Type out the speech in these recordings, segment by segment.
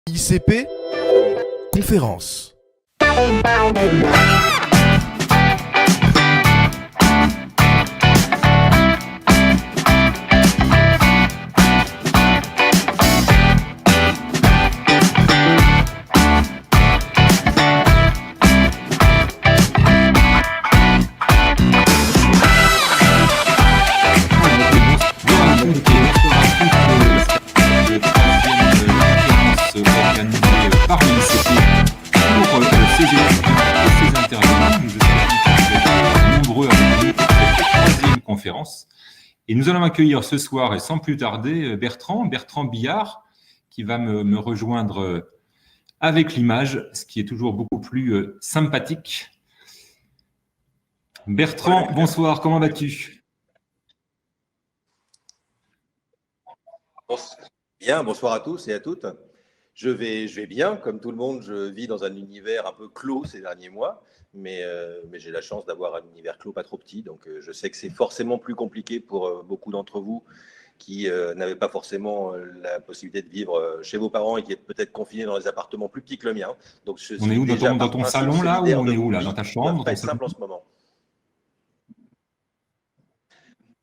ICP Conférence. Par l'ICP pour ces étudiants et ces intervenants. Nous espérons nombreux avec nous pour cette troisième conférence. Et nous allons accueillir ce soir, et sans plus tarder, Bertrand Billard, qui va me rejoindre avec l'image, ce qui est toujours beaucoup plus sympathique. Bertrand, bonsoir, comment vas-tu ? Bien, bonsoir à tous et à toutes. Je vais bien, comme tout le monde, je vis dans un univers un peu clos ces derniers mois, mais j'ai la chance d'avoir un univers clos pas trop petit, donc je sais que c'est forcément plus compliqué pour beaucoup d'entre vous qui n'avaient pas forcément la possibilité de vivre chez vos parents et qui êtes peut-être confinés dans des appartements plus petits que le mien. Donc je on est où, dans ton salon là, ou on est où là, dans ta chambre? Pas être simple en ce moment.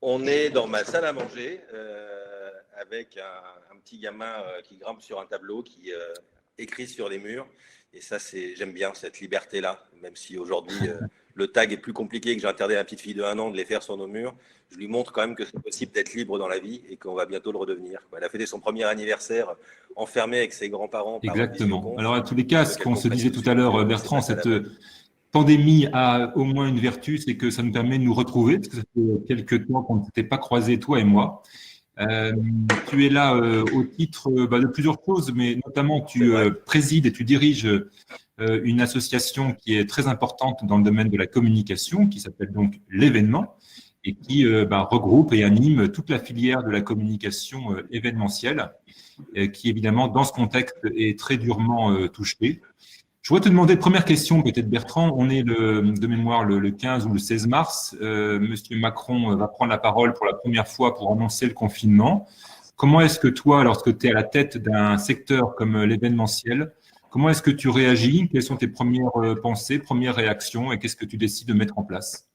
On est dans ma salle à manger avec un petit gamin qui grimpe sur un tableau, qui écrit sur les murs. Et ça, j'aime bien cette liberté-là, même si aujourd'hui le tag est plus compliqué, que j'ai interdit à ma petite fille de 1 an de les faire sur nos murs. Je lui montre quand même que c'est possible d'être libre dans la vie et qu'on va bientôt le redevenir. Elle a fêté son premier anniversaire enfermée avec ses grands-parents. Exactement. Alors à tous les cas, ce qu'on se disait tout à l'heure, Bertrand, cette pandémie a au moins une vertu, c'est que ça nous permet de nous retrouver, parce que ça fait quelques temps qu'on ne s'était pas croisés, toi et moi. Tu es là au titre de plusieurs choses, mais notamment tu présides et tu diriges une association qui est très importante dans le domaine de la communication, qui s'appelle donc l'Événement, et qui regroupe et anime toute la filière de la communication événementielle, qui évidemment, dans ce contexte, est très durement touchée. Je voudrais te demander, première question peut-être Bertrand, on est de mémoire le 15 ou le 16 mars, Monsieur Macron va prendre la parole pour la première fois pour annoncer le confinement. Comment est-ce que toi, lorsque tu es à la tête d'un secteur comme l'événementiel, comment est-ce que tu réagis? Quelles sont tes premières pensées, premières réactions et qu'est-ce que tu décides de mettre en place?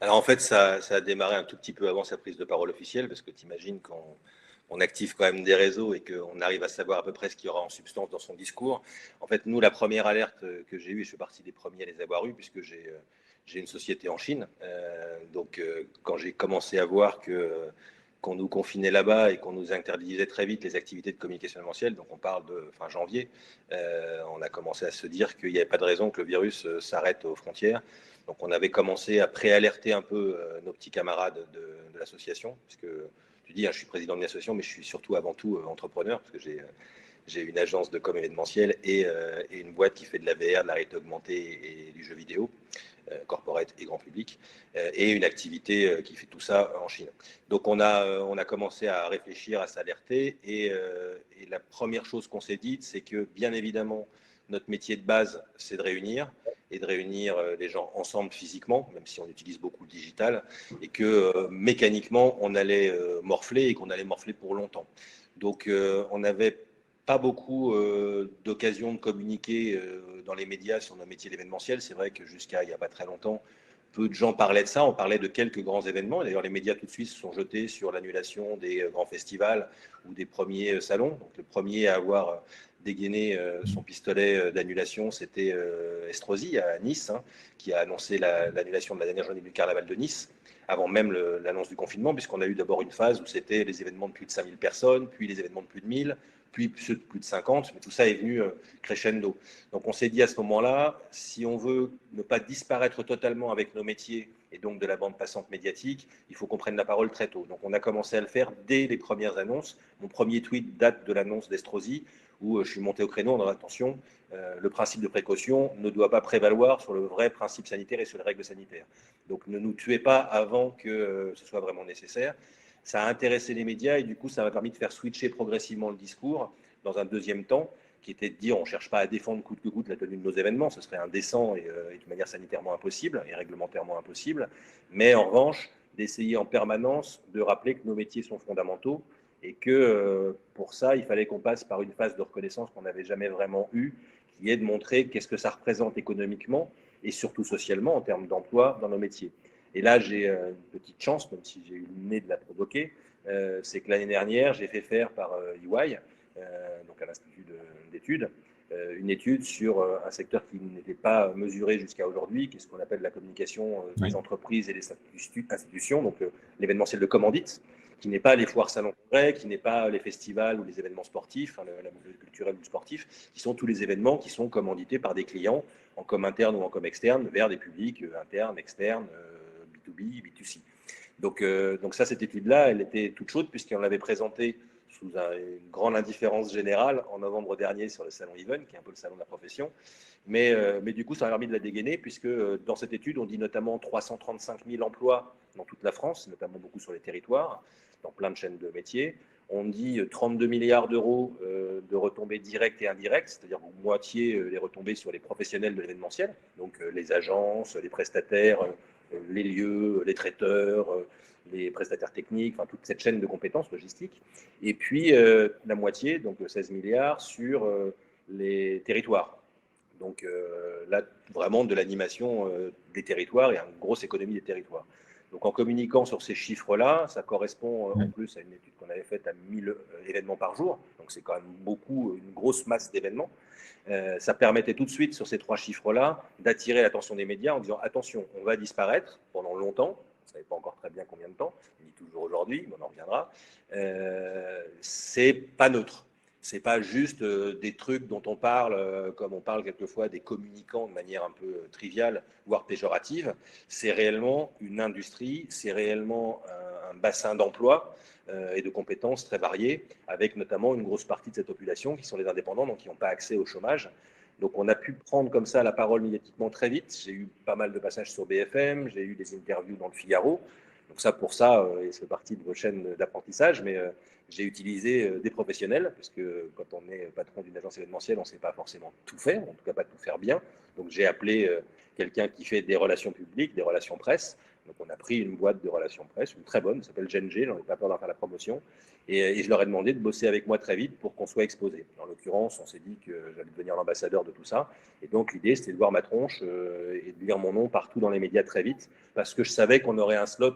Alors en fait, ça a démarré un tout petit peu avant sa prise de parole officielle, parce que tu imagines qu'on active quand même des réseaux et qu'on arrive à savoir à peu près ce qu'il y aura en substance dans son discours. En fait, nous, la première alerte que j'ai eue, et je fais partie des premiers à les avoir eus, puisque j'ai une société en Chine. Donc, quand j'ai commencé à voir qu'on nous confinait là-bas et qu'on nous interdisait très vite les activités de communication événementielle, donc on parle de fin janvier, on a commencé à se dire qu'il n'y avait pas de raison que le virus s'arrête aux frontières. Donc, on avait commencé à préalerter un peu nos petits camarades de l'association, puisque tu dis, je suis président d'une association, mais je suis surtout avant tout entrepreneur, parce que j'ai une agence de com événementiel et une boîte qui fait de la VR, de la réalité augmentée et du jeu vidéo, corporate et grand public, et une activité qui fait tout ça en Chine. Donc on a commencé à réfléchir, à s'alerter, et la première chose qu'on s'est dit, c'est que bien évidemment, notre métier de base, c'est de réunir, et de réunir les gens ensemble physiquement, même si on utilise beaucoup le digital, et que mécaniquement, on allait morfler et qu'on allait morfler pour longtemps. Donc, on n'avait pas beaucoup d'occasions de communiquer dans les médias sur nos métiers d'événementiel. C'est vrai que jusqu'à il n'y a pas très longtemps, peu de gens parlaient de ça. On parlait de quelques grands événements. D'ailleurs, les médias tout de suite se sont jetés sur l'annulation des grands festivals ou des premiers salons. Donc, le premier à avoir dégainé son pistolet d'annulation, c'était Estrosi à Nice, qui a annoncé l'annulation de la dernière journée du carnaval de Nice, avant même l'annonce du confinement, puisqu'on a eu d'abord une phase où c'était les événements de plus de 5000 personnes, puis les événements de plus de 1000, puis ceux de plus de 50, mais tout ça est venu crescendo. Donc on s'est dit à ce moment-là, si on veut ne pas disparaître totalement avec nos métiers et donc de la bande passante médiatique, il faut qu'on prenne la parole très tôt. Donc on a commencé à le faire dès les premières annonces. Mon premier tweet date de l'annonce d'Estrosi, où je suis monté au créneau en disant attention, le principe de précaution ne doit pas prévaloir sur le vrai principe sanitaire et sur les règles sanitaires. Donc ne nous tuez pas avant que ce soit vraiment nécessaire. Ça a intéressé les médias et du coup, ça m'a permis de faire switcher progressivement le discours dans un deuxième temps, qui était de dire on ne cherche pas à défendre coûte que coûte la tenue de nos événements, ce serait indécent et de manière sanitairement impossible et réglementairement impossible. Mais en revanche, d'essayer en permanence de rappeler que nos métiers sont fondamentaux et que pour ça, il fallait qu'on passe par une phase de reconnaissance qu'on n'avait jamais vraiment eue, qui est de montrer qu'est-ce que ça représente économiquement et surtout socialement en termes d'emploi dans nos métiers. Et là, j'ai une petite chance, même si j'ai eu le nez de la provoquer, c'est que l'année dernière, j'ai fait faire par EY, donc à l'Institut d'études, une étude sur un secteur qui n'était pas mesuré jusqu'à aujourd'hui, qui est ce qu'on appelle la communication des entreprises et des institutions, donc l'événementiel de commandite, qui n'est pas les foires salons congrès, qui n'est pas les festivals ou les événements sportifs, hein, le culturel ou sportif, qui sont tous les événements qui sont commandités par des clients en com interne ou en com externe vers des publics internes, externes, B2B, B2C. Donc ça, cette étude-là, elle était toute chaude puisqu'on l'avait présentée sous une grande indifférence générale en novembre dernier sur le salon Even, qui est un peu le salon de la profession. Mais du coup, ça a permis de la dégainer puisque dans cette étude, on dit notamment 335 000 emplois dans toute la France, notamment beaucoup sur les territoires, dans plein de chaînes de métiers. On dit 32 milliards d'euros de retombées directes et indirectes, c'est-à-dire moitié les retombées sur les professionnels de l'événementiel, donc les agences, les prestataires, les lieux, les traiteurs, les prestataires techniques, enfin toute cette chaîne de compétences logistiques. Et puis la moitié, donc 16 milliards, sur les territoires. Donc là, vraiment de l'animation des territoires et une grosse économie des territoires. Donc en communiquant sur ces chiffres-là, ça correspond en plus à une étude qu'on avait faite à 1000 événements par jour. Donc c'est quand même beaucoup, une grosse masse d'événements. Ça permettait tout de suite, sur ces 3 chiffres-là, d'attirer l'attention des médias en disant « Attention, on va disparaître pendant longtemps ». On ne savait pas encore très bien combien de temps, ni toujours aujourd'hui, mais on en reviendra. C'est pas neutre. Ce n'est pas juste des trucs dont on parle, comme on parle quelquefois des communicants de manière un peu triviale, voire péjorative. C'est réellement une industrie, c'est réellement un bassin d'emploi et de compétences très variées, avec notamment une grosse partie de cette population qui sont les indépendants, donc qui n'ont pas accès au chômage. Donc on a pu prendre comme ça la parole médiatiquement très vite. J'ai eu pas mal de passages sur BFM, j'ai eu des interviews dans le Figaro. Donc ça, pour ça, et c'est partie de vos chaînes d'apprentissage, mais j'ai utilisé des professionnels, parce que quand on est patron d'une agence événementielle, on ne sait pas forcément tout faire, en tout cas pas tout faire bien. Donc j'ai appelé quelqu'un qui fait des relations publiques, des relations presse. Donc on a pris une boîte de relations presse, une très bonne, qui s'appelle GenG, j'en ai pas peur d'en faire la promotion, et je leur ai demandé de bosser avec moi très vite pour qu'on soit exposé. En l'occurrence, on s'est dit que j'allais devenir l'ambassadeur de tout ça, et donc l'idée c'était de voir ma tronche et de lire mon nom partout dans les médias très vite, parce que je savais qu'on aurait un slot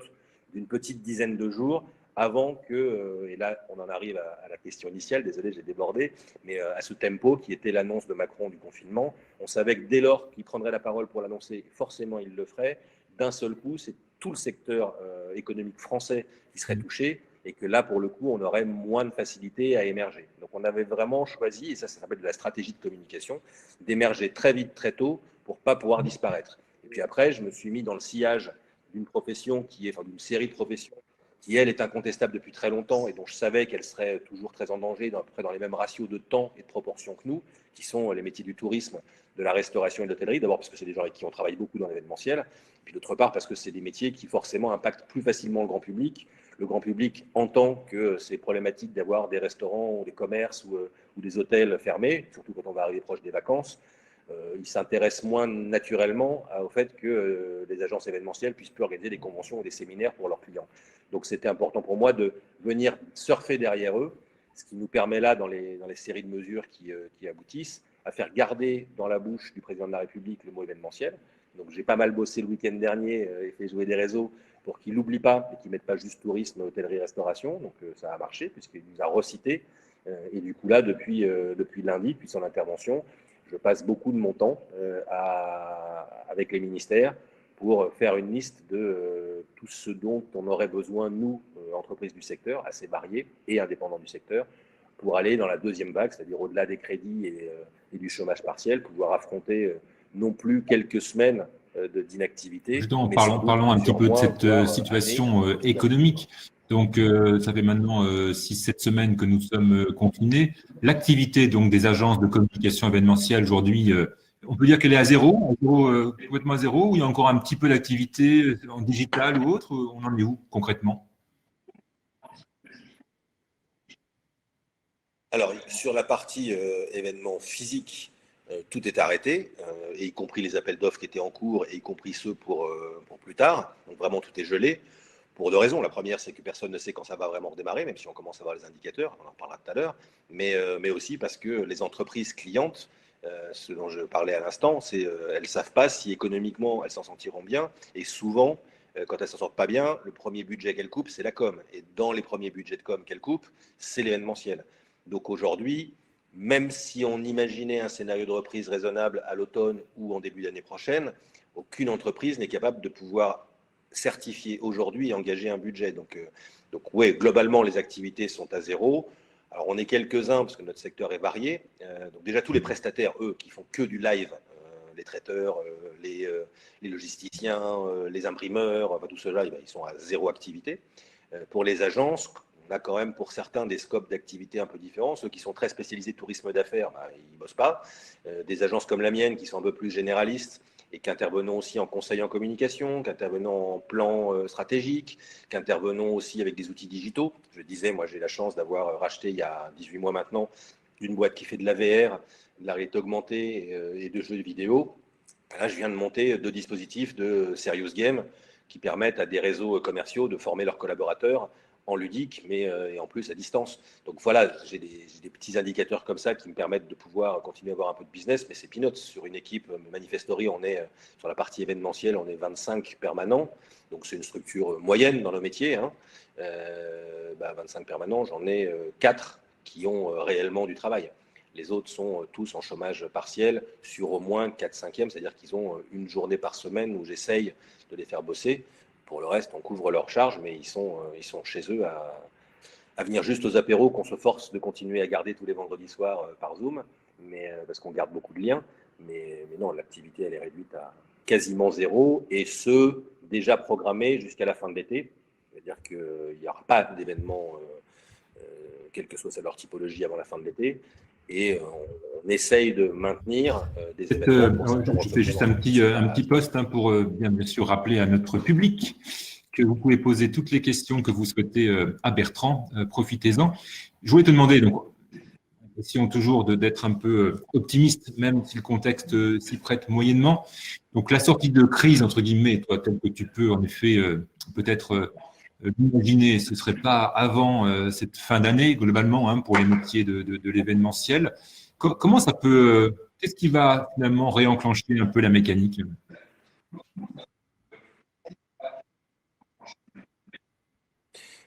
d'une petite dizaine de jours avant que, et là on en arrive à la question initiale, désolé j'ai débordé, mais à ce tempo qui était l'annonce de Macron du confinement, on savait que dès lors qu'il prendrait la parole pour l'annoncer, forcément il le ferait, d'un seul coup c'est tout le secteur économique français qui serait touché, et que là pour le coup on aurait moins de facilité à émerger. Donc on avait vraiment choisi, et ça s'appelle de la stratégie de communication, d'émerger très vite, très tôt, pour ne pas pouvoir disparaître. Et puis après je me suis mis dans le sillage d'une profession d'une série de professions qui, elle, est incontestable depuis très longtemps et dont je savais qu'elle serait toujours très en danger, à peu près dans les mêmes ratios de temps et de proportion que nous, qui sont les métiers du tourisme, de la restauration et de l'hôtellerie. D'abord parce que c'est des gens avec qui on travaille beaucoup dans l'événementiel, puis d'autre part parce que c'est des métiers qui forcément impactent plus facilement le grand public. Le grand public entend que c'est problématique d'avoir des restaurants ou des commerces ou des hôtels fermés, surtout quand on va arriver proche des vacances. Il s'intéresse moins naturellement au fait que les agences événementielles puissent plus organiser des conventions ou des séminaires pour leurs clients. Donc c'était important pour moi de venir surfer derrière eux, ce qui nous permet là, dans les séries de mesures qui aboutissent, à faire garder dans la bouche du président de la République le mot événementiel. Donc j'ai pas mal bossé le week-end dernier et fait jouer des réseaux pour qu'ils l'oublient pas et qu'ils ne mettent pas juste tourisme, hôtellerie, restauration. Donc ça a marché puisqu'il nous a recité. Et du coup là, depuis lundi, depuis son intervention, je passe beaucoup de mon temps avec les ministères pour faire une liste de tout ce dont on aurait besoin, nous, entreprises du secteur, assez variées et indépendants du secteur, pour aller dans la deuxième vague, c'est-à-dire au-delà des crédits et du chômage partiel, pouvoir affronter non plus quelques semaines d'inactivité. Justement, parlons un petit peu de cette situation économique. Donc, ça fait maintenant 6-7 semaines que nous sommes confinés. L'activité donc des agences de communication événementielle aujourd'hui, on peut dire qu'elle est à zéro, complètement à zéro, ou il y a encore un petit peu d'activité en digital ou autre? On en est où concrètement? Alors, sur la partie événements physiques, tout est arrêté, et y compris les appels d'offres qui étaient en cours, et y compris ceux pour plus tard. Donc vraiment, tout est gelé. pour 2 raisons. La première, c'est que personne ne sait quand ça va vraiment redémarrer, même si on commence à voir les indicateurs, on en parlera tout à l'heure, mais aussi parce que les entreprises clientes, ce dont je parlais à l'instant, elles ne savent pas si économiquement elles s'en sentiront bien, et souvent, quand elles ne s'en sortent pas bien, le premier budget qu'elles coupent, c'est la com. Et dans les premiers budgets de com qu'elles coupent, c'est l'événementiel. Donc aujourd'hui, même si on imaginait un scénario de reprise raisonnable à l'automne ou en début d'année prochaine, aucune entreprise n'est capable de pouvoir certifier aujourd'hui et engager un budget. Donc oui, globalement, les activités sont à zéro. Alors, on est quelques-uns, parce que notre secteur est varié. Donc déjà, tous les prestataires, eux, qui font que du live, les traiteurs, les logisticiens, les imprimeurs, enfin, tout cela, ils sont à zéro activité. Pour les agences, on a quand même pour certains des scopes d'activité un peu différents. Ceux qui sont très spécialisés tourisme d'affaires, ils ne bossent pas. Des agences comme la mienne, qui sont un peu plus généralistes, et qu'intervenons aussi en conseil en communication, qu'intervenons en plan stratégique, qu'intervenons aussi avec des outils digitaux. Je disais, moi j'ai la chance d'avoir racheté il y a 18 mois maintenant une boîte qui fait de la VR, de la réalité augmentée et de jeux vidéo. Là, je viens de monter 2 dispositifs de Serious Game qui permettent à des réseaux commerciaux de former leurs collaborateurs en ludique, mais et en plus à distance. Donc voilà, j'ai des petits indicateurs comme ça qui me permettent de pouvoir continuer à avoir un peu de business, mais c'est peanuts. Sur une équipe Manifestory, on est sur la partie événementielle, on est 25 permanents, donc c'est une structure moyenne dans le métier. 25 permanents, j'en ai 4 qui ont réellement du travail. Les autres sont tous en chômage partiel sur au moins 4/5e, c'est-à-dire qu'ils ont une journée par semaine où j'essaye de les faire bosser. Pour le reste, on couvre leurs charges, mais ils sont chez eux à venir juste aux apéros qu'on se force de continuer à garder tous les vendredis soirs par Zoom, parce qu'on garde beaucoup de liens. Mais non, l'activité, elle est réduite à quasiment zéro, et ce, déjà programmé jusqu'à la fin de l'été. C'est-à-dire qu'il n'y aura pas d'événement, quelle que soit leur typologie, avant la fin de l'été. Et on essaye de maintenir des événements. Je fais juste un petit post pour bien sûr rappeler à notre public que vous pouvez poser toutes les questions que vous souhaitez à Bertrand. Profitez-en. Je voulais te demander, donc, essayons toujours d'être un peu optimiste, même si le contexte s'y prête moyennement. Donc, la sortie de crise, entre guillemets, toi, tel que tu peux en effet peut-être l'imaginer, ce ne serait pas avant cette fin d'année, globalement, pour les métiers de l'événementiel. Comment ça peut. Qu'est-ce qui va finalement réenclencher un peu la mécanique?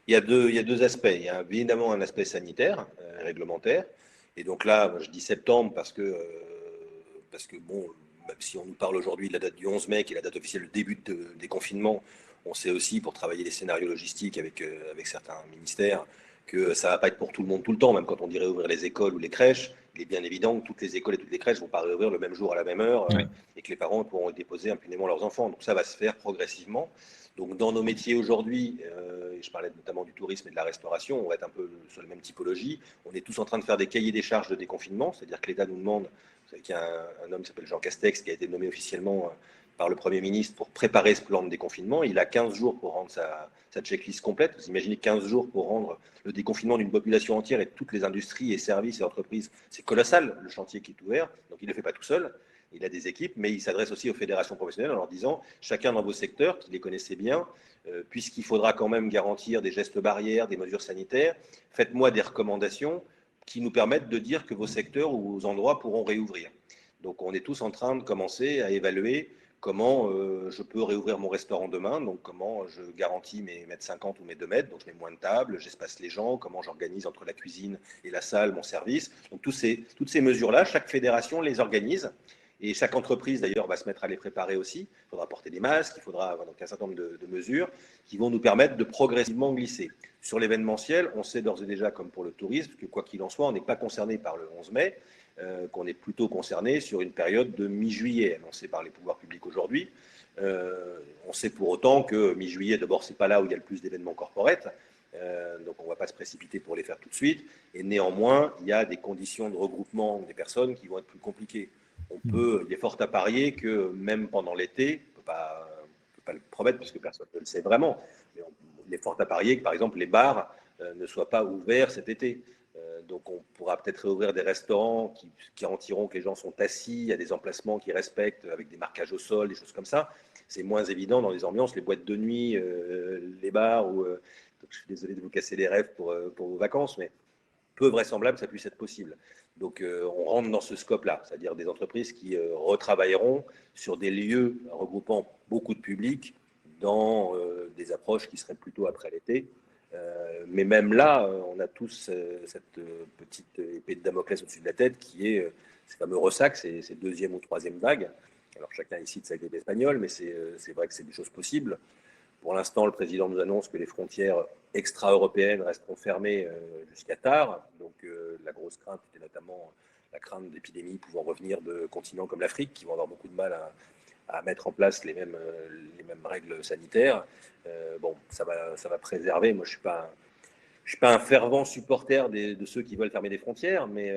Il y a deux aspects. Il y a évidemment un aspect sanitaire, réglementaire. Et donc là, je dis septembre parce que bon, même si on nous parle aujourd'hui de la date du 11 mai, qui est la date officielle du début des confinements, on sait aussi, pour travailler les scénarios logistiques avec certains ministères, que ça ne va pas être pour tout le monde tout le temps. Même quand on dirait ouvrir les écoles ou les crèches, il est bien évident que toutes les écoles et toutes les crèches ne vont pas réouvrir le même jour à la même heure, Oui. et que les parents pourront déposer impunément leurs enfants. Donc ça va se faire progressivement. Donc dans nos métiers aujourd'hui, je parlais notamment du tourisme et de la restauration, on va être un peu sur les mêmes typologies. On est tous en train de faire des cahiers des charges de déconfinement, c'est-à-dire que l'État nous demande, vous savez qu'il y a un homme qui s'appelle Jean Castex, qui a été nommé officiellement par le Premier ministre pour préparer ce plan de déconfinement. Il a 15 jours pour rendre sa checklist complète. Vous imaginez 15 jours pour rendre le déconfinement d'une population entière et de toutes les industries et services et entreprises. C'est colossal, le chantier qui est ouvert. Donc il ne le fait pas tout seul. Il a des équipes, mais il s'adresse aussi aux fédérations professionnelles en leur disant, chacun dans vos secteurs, qui les connaissez bien, puisqu'il faudra quand même garantir des gestes barrières, des mesures sanitaires, faites-moi des recommandations qui nous permettent de dire que vos secteurs ou vos endroits pourront réouvrir. Donc on est tous en train de commencer à évaluer comment je peux réouvrir mon restaurant demain, donc comment je garantis mes mètres 50 ou mes 2 mètres, donc je mets moins de tables, j'espace les gens, comment j'organise entre la cuisine et la salle mon service. Donc toutes ces mesures-là, chaque fédération les organise. Et chaque entreprise, d'ailleurs, va se mettre à les préparer aussi. Il faudra porter des masques, il faudra donc un certain nombre de mesures qui vont nous permettre de progressivement glisser. Sur l'événementiel, on sait d'ores et déjà, comme pour le tourisme, que quoi qu'il en soit, on n'est pas concerné par le 11 mai, qu'on est plutôt concerné sur une période de mi-juillet, annoncée par les pouvoirs publics aujourd'hui. On sait pour autant que mi-juillet, d'abord, ce n'est pas là où il y a le plus d'événements corporate, donc on ne va pas se précipiter pour les faire tout de suite. Et néanmoins, il y a des conditions de regroupement des personnes qui vont être plus compliquées. Il est fort à parier que même pendant l'été, on ne peut pas le promettre parce que personne ne le sait vraiment, mais il est fort à parier que par exemple les bars ne soient pas ouverts cet été. Donc on pourra peut-être réouvrir des restaurants qui garantiront que les gens sont assis à des emplacements qui respectent, avec des marquages au sol, des choses comme ça. c'est moins évident dans les ambiances, les boîtes de nuit, les bars. Donc je suis désolé de vous casser les rêves pour vos vacances, mais peu vraisemblable que ça puisse être possible. Donc, on rentre dans ce scope-là, c'est-à-dire des entreprises qui retravailleront sur des lieux regroupant beaucoup de public dans des approches qui seraient plutôt après l'été. Mais même là, on a tous cette petite épée de Damoclès au-dessus de la tête qui est ces fameux ressacs, ces deuxième ou troisième vagues. Alors, chacun ici de sa grippe espagnole, mais c'est vrai que c'est des choses possibles. Pour l'instant, le président nous annonce que les frontières extra-européennes resteront fermées jusqu'à tard. Donc, la grosse crainte était notamment la crainte d'épidémies pouvant revenir de continents comme l'Afrique, qui vont avoir beaucoup de mal à mettre en place les mêmes règles sanitaires. Bon, ça va préserver. Moi, je suis pas un fervent supporter de ceux qui veulent fermer des frontières, mais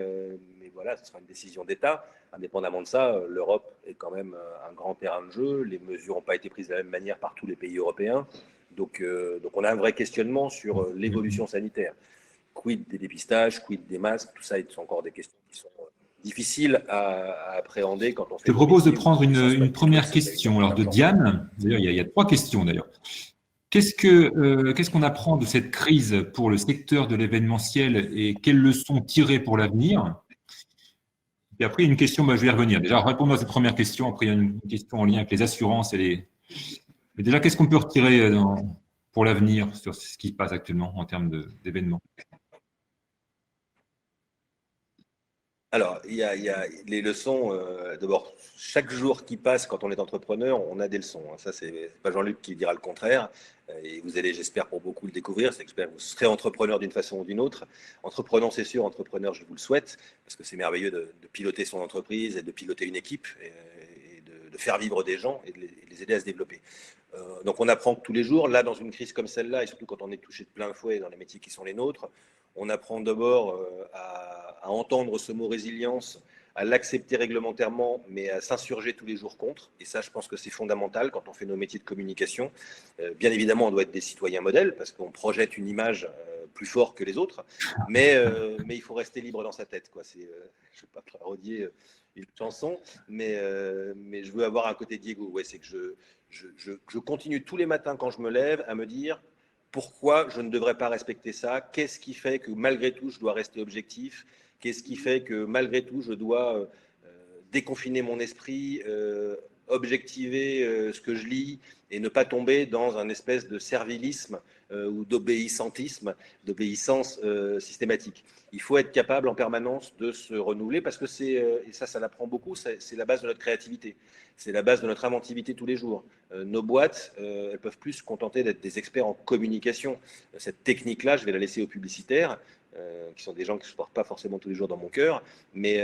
voilà, ce sera une décision d'État. Indépendamment de ça, l'Europe est quand même un grand terrain de jeu. Les mesures n'ont pas été prises de la même manière par tous les pays européens. Donc on a un vrai questionnement sur l'évolution sanitaire. Quid des dépistages, quid des masques, tout ça, sont encore des questions qui sont difficiles à appréhender quand on fait. Je te propose de prendre une première question. Alors de Diane, d'ailleurs, il y a 3 questions d'ailleurs. Qu'est-ce qu'on apprend de cette crise pour le secteur de l'événementiel et quelles leçons tirer pour l'avenir? Et après, une question, je vais y revenir. Déjà, répondre à cette première question. Après, il y a une question en lien avec les assurances Mais déjà, qu'est-ce qu'on peut retirer pour l'avenir sur ce qui se passe actuellement en termes d'événements? Alors, il y a les leçons. D'abord, chaque jour qui passe quand on est entrepreneur, on a des leçons. Ça, c'est pas Jean-Luc qui dira le contraire. Et vous allez, j'espère, pour beaucoup le découvrir. J'espère que vous serez entrepreneur d'une façon ou d'une autre. Entrepreneur, c'est sûr. Entrepreneur, je vous le souhaite, parce que c'est merveilleux de piloter son entreprise et de piloter une équipe et de faire vivre des gens et de les aider à se développer. Donc, on apprend tous les jours. Là, dans une crise comme celle-là, et surtout quand on est touché de plein fouet dans les métiers qui sont les nôtres, on apprend d'abord à entendre ce mot résilience, à l'accepter réglementairement, mais à s'insurger tous les jours contre. Et ça, je pense que c'est fondamental quand on fait nos métiers de communication. Bien évidemment, on doit être des citoyens modèles parce qu'on projette une image plus forte que les autres, mais il faut rester libre dans sa tête, quoi. Je ne vais pas parodier une chanson, mais je veux avoir un côté Diego. Ouais, c'est que je continue tous les matins quand je me lève à me dire pourquoi je ne devrais pas respecter ça, qu'est-ce qui fait que malgré tout je dois rester objectif, qu'est-ce qui fait que malgré tout je dois déconfiner mon esprit, objectiver ce que je lis et ne pas tomber dans un espèce de servilisme ou d'obéissantisme, d'obéissance systématique. Il faut être capable en permanence de se renouveler parce que et ça l'apprend beaucoup, c'est la base de notre créativité. C'est la base de notre inventivité tous les jours. Nos boîtes, elles peuvent plus se contenter d'être des experts en communication. Cette technique-là, je vais la laisser aux publicitaires, qui sont des gens que je ne porte pas forcément tous les jours dans mon cœur, mais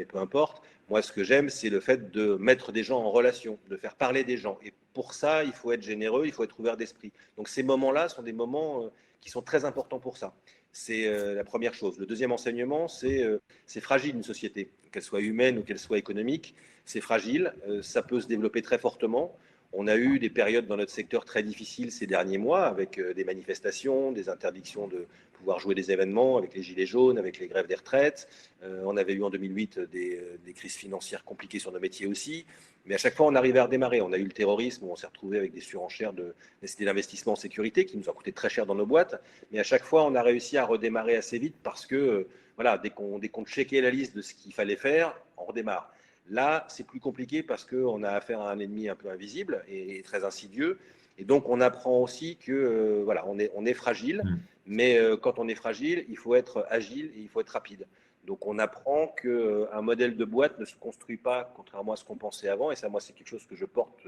peu importe. Moi, ce que j'aime, c'est le fait de mettre des gens en relation, de faire parler des gens. Et pour ça, il faut être généreux, il faut être ouvert d'esprit. Donc ces moments-là sont des moments qui sont très importants pour ça. C'est la première chose. Le deuxième enseignement, c'est fragile une société, qu'elle soit humaine ou qu'elle soit économique. C'est fragile, ça peut se développer très fortement. On a eu des périodes dans notre secteur très difficiles ces derniers mois, avec des manifestations, des interdictions de pouvoir jouer des événements, avec les gilets jaunes, avec les grèves des retraites. On avait eu en 2008 des crises financières compliquées sur nos métiers aussi. Mais à chaque fois, on arrivait à redémarrer. On a eu le terrorisme, où on s'est retrouvé avec des surenchères de nécessité d'investissement en sécurité qui nous ont coûté très cher dans nos boîtes. Mais à chaque fois, on a réussi à redémarrer assez vite parce que, voilà, dès qu'on checkait la liste de ce qu'il fallait faire, on redémarre. Là, c'est plus compliqué parce qu'on a affaire à un ennemi un peu invisible et très insidieux. Et donc, on apprend aussi que, voilà, on est fragile. Mais quand on est fragile, il faut être agile et il faut être rapide. Donc, on apprend qu'un modèle de boîte ne se construit pas, contrairement à ce qu'on pensait avant. Et ça, moi, c'est quelque chose que je porte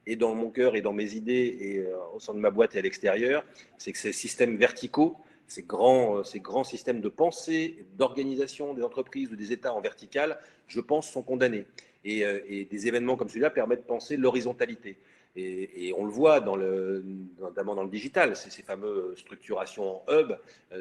et dans mon cœur et dans mes idées et au sein de ma boîte et à l'extérieur. C'est que ces systèmes verticaux, ces grands systèmes de pensée, d'organisation des entreprises ou des États en vertical, je pense, sont condamnés. Et des événements comme celui-là permettent de penser l'horizontalité. Et on le voit notamment dans le digital, ces fameuses structurations en hub,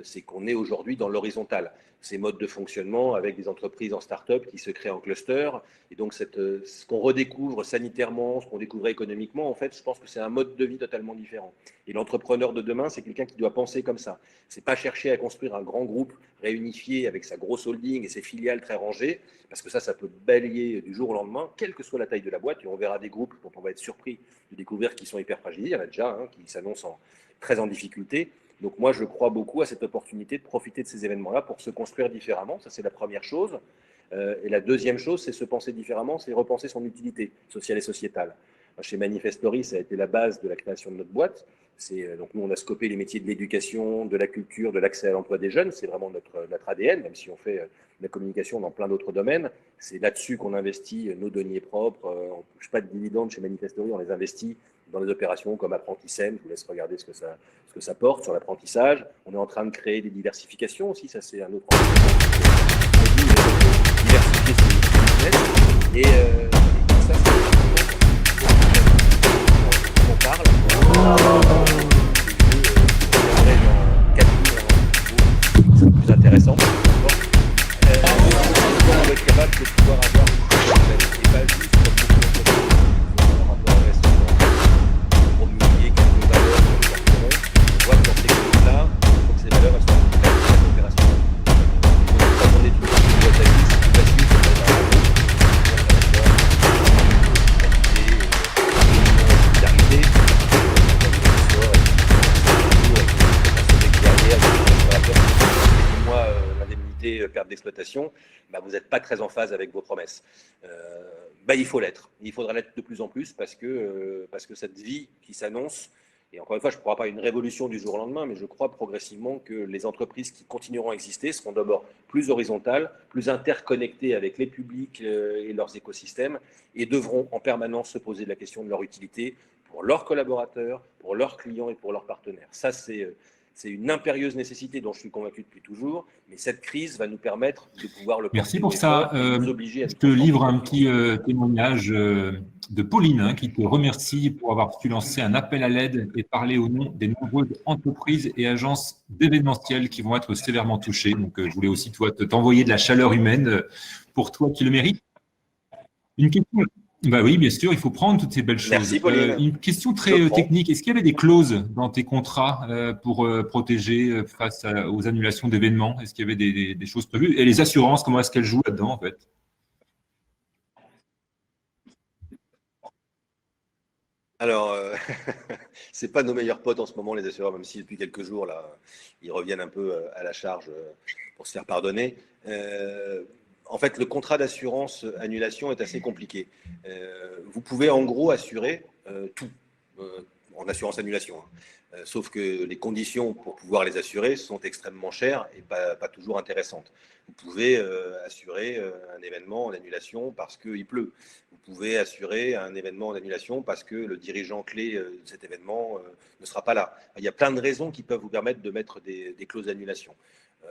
c'est qu'on est aujourd'hui dans l'horizontal. Ces modes de fonctionnement avec des entreprises en start-up qui se créent en cluster. Et donc, ce qu'on redécouvre sanitairement, ce qu'on découvrait économiquement, en fait, je pense que c'est un mode de vie totalement différent. Et l'entrepreneur de demain, c'est quelqu'un qui doit penser comme ça. C'est pas chercher à construire un grand groupe réunifié avec sa grosse holding et ses filiales très rangées, parce que ça peut balayer du jour au lendemain, quelle que soit la taille de la boîte. Et on verra des groupes dont on va être surpris de découvrir qu'ils sont hyper fragilisés. Il y en a déjà qui s'annoncent très en difficulté. Donc moi, je crois beaucoup à cette opportunité de profiter de ces événements-là pour se construire différemment. Ça, c'est la première chose. Et la deuxième chose, c'est se penser différemment, c'est repenser son utilité sociale et sociétale. Chez Manifestory, ça a été la base de la création de notre boîte. Donc nous, on a scopé les métiers de l'éducation, de la culture, de l'accès à l'emploi des jeunes. C'est vraiment notre ADN, même si on fait de la communication dans plein d'autres domaines. C'est là-dessus qu'on investit nos deniers propres. On ne touche pas de dividendes chez Manifestory, on les investit dans des opérations comme Apprentissem. Je vous laisse regarder ce que ça porte sur l'apprentissage. On est en train de créer des diversifications aussi, ça c'est un autre diversifier ses business. Et ça, c'est on parle. C'est plus intéressant. On va être capable de pouvoir avoir et pas juste comme beaucoup d'entreprises promulguer quelques valeurs on voit que dans ces choses-là, il faut que ces valeurs elles soient très opérationnelles. Donc, quand on étudie une boîte à vie, c'est plus facile que dans un groupe. Perte d'exploitation, vous n'êtes pas très en phase avec vos promesses. Il faut l'être. Il faudra l'être de plus en plus parce que cette vie qui s'annonce, et encore une fois, je ne crois pas à une révolution du jour au lendemain, mais je crois progressivement que les entreprises qui continueront à exister seront d'abord plus horizontales, plus interconnectées avec les publics et leurs écosystèmes, et devront en permanence se poser la question de leur utilité pour leurs collaborateurs, pour leurs clients et pour leurs partenaires. Ça, c'est une impérieuse nécessité dont je suis convaincu depuis toujours, mais cette crise va nous permettre de pouvoir le porter. Merci pour ça. Je te livre un petit témoignage de Pauline qui te remercie pour avoir pu lancer un appel à l'aide et parler au nom des nombreuses entreprises et agences d'événementiel qui vont être sévèrement touchées. Donc, je voulais aussi t'envoyer de la chaleur humaine pour toi qui le mérites. Une question. Oui, bien sûr, il faut prendre toutes ces belles choses. Merci, Pauline. Une question très technique. Est-ce qu'il y avait des clauses dans tes contrats pour protéger face aux annulations d'événements? Est-ce qu'il y avait des choses prévues? Et les assurances, comment est-ce qu'elles jouent là-dedans, en fait? Alors, c'est pas nos meilleurs potes en ce moment, les assureurs, même si depuis quelques jours, là, ils reviennent un peu à la charge pour se faire pardonner. En fait, le contrat d'assurance annulation est assez compliqué. Vous pouvez en gros assurer tout en assurance annulation. Sauf que les conditions pour pouvoir les assurer sont extrêmement chères et pas toujours intéressantes. Vous pouvez assurer un événement en annulation parce qu'il pleut. Vous pouvez assurer un événement en annulation parce que le dirigeant clé de cet événement ne sera pas là. Il y a plein de raisons qui peuvent vous permettre de mettre des clauses d'annulation.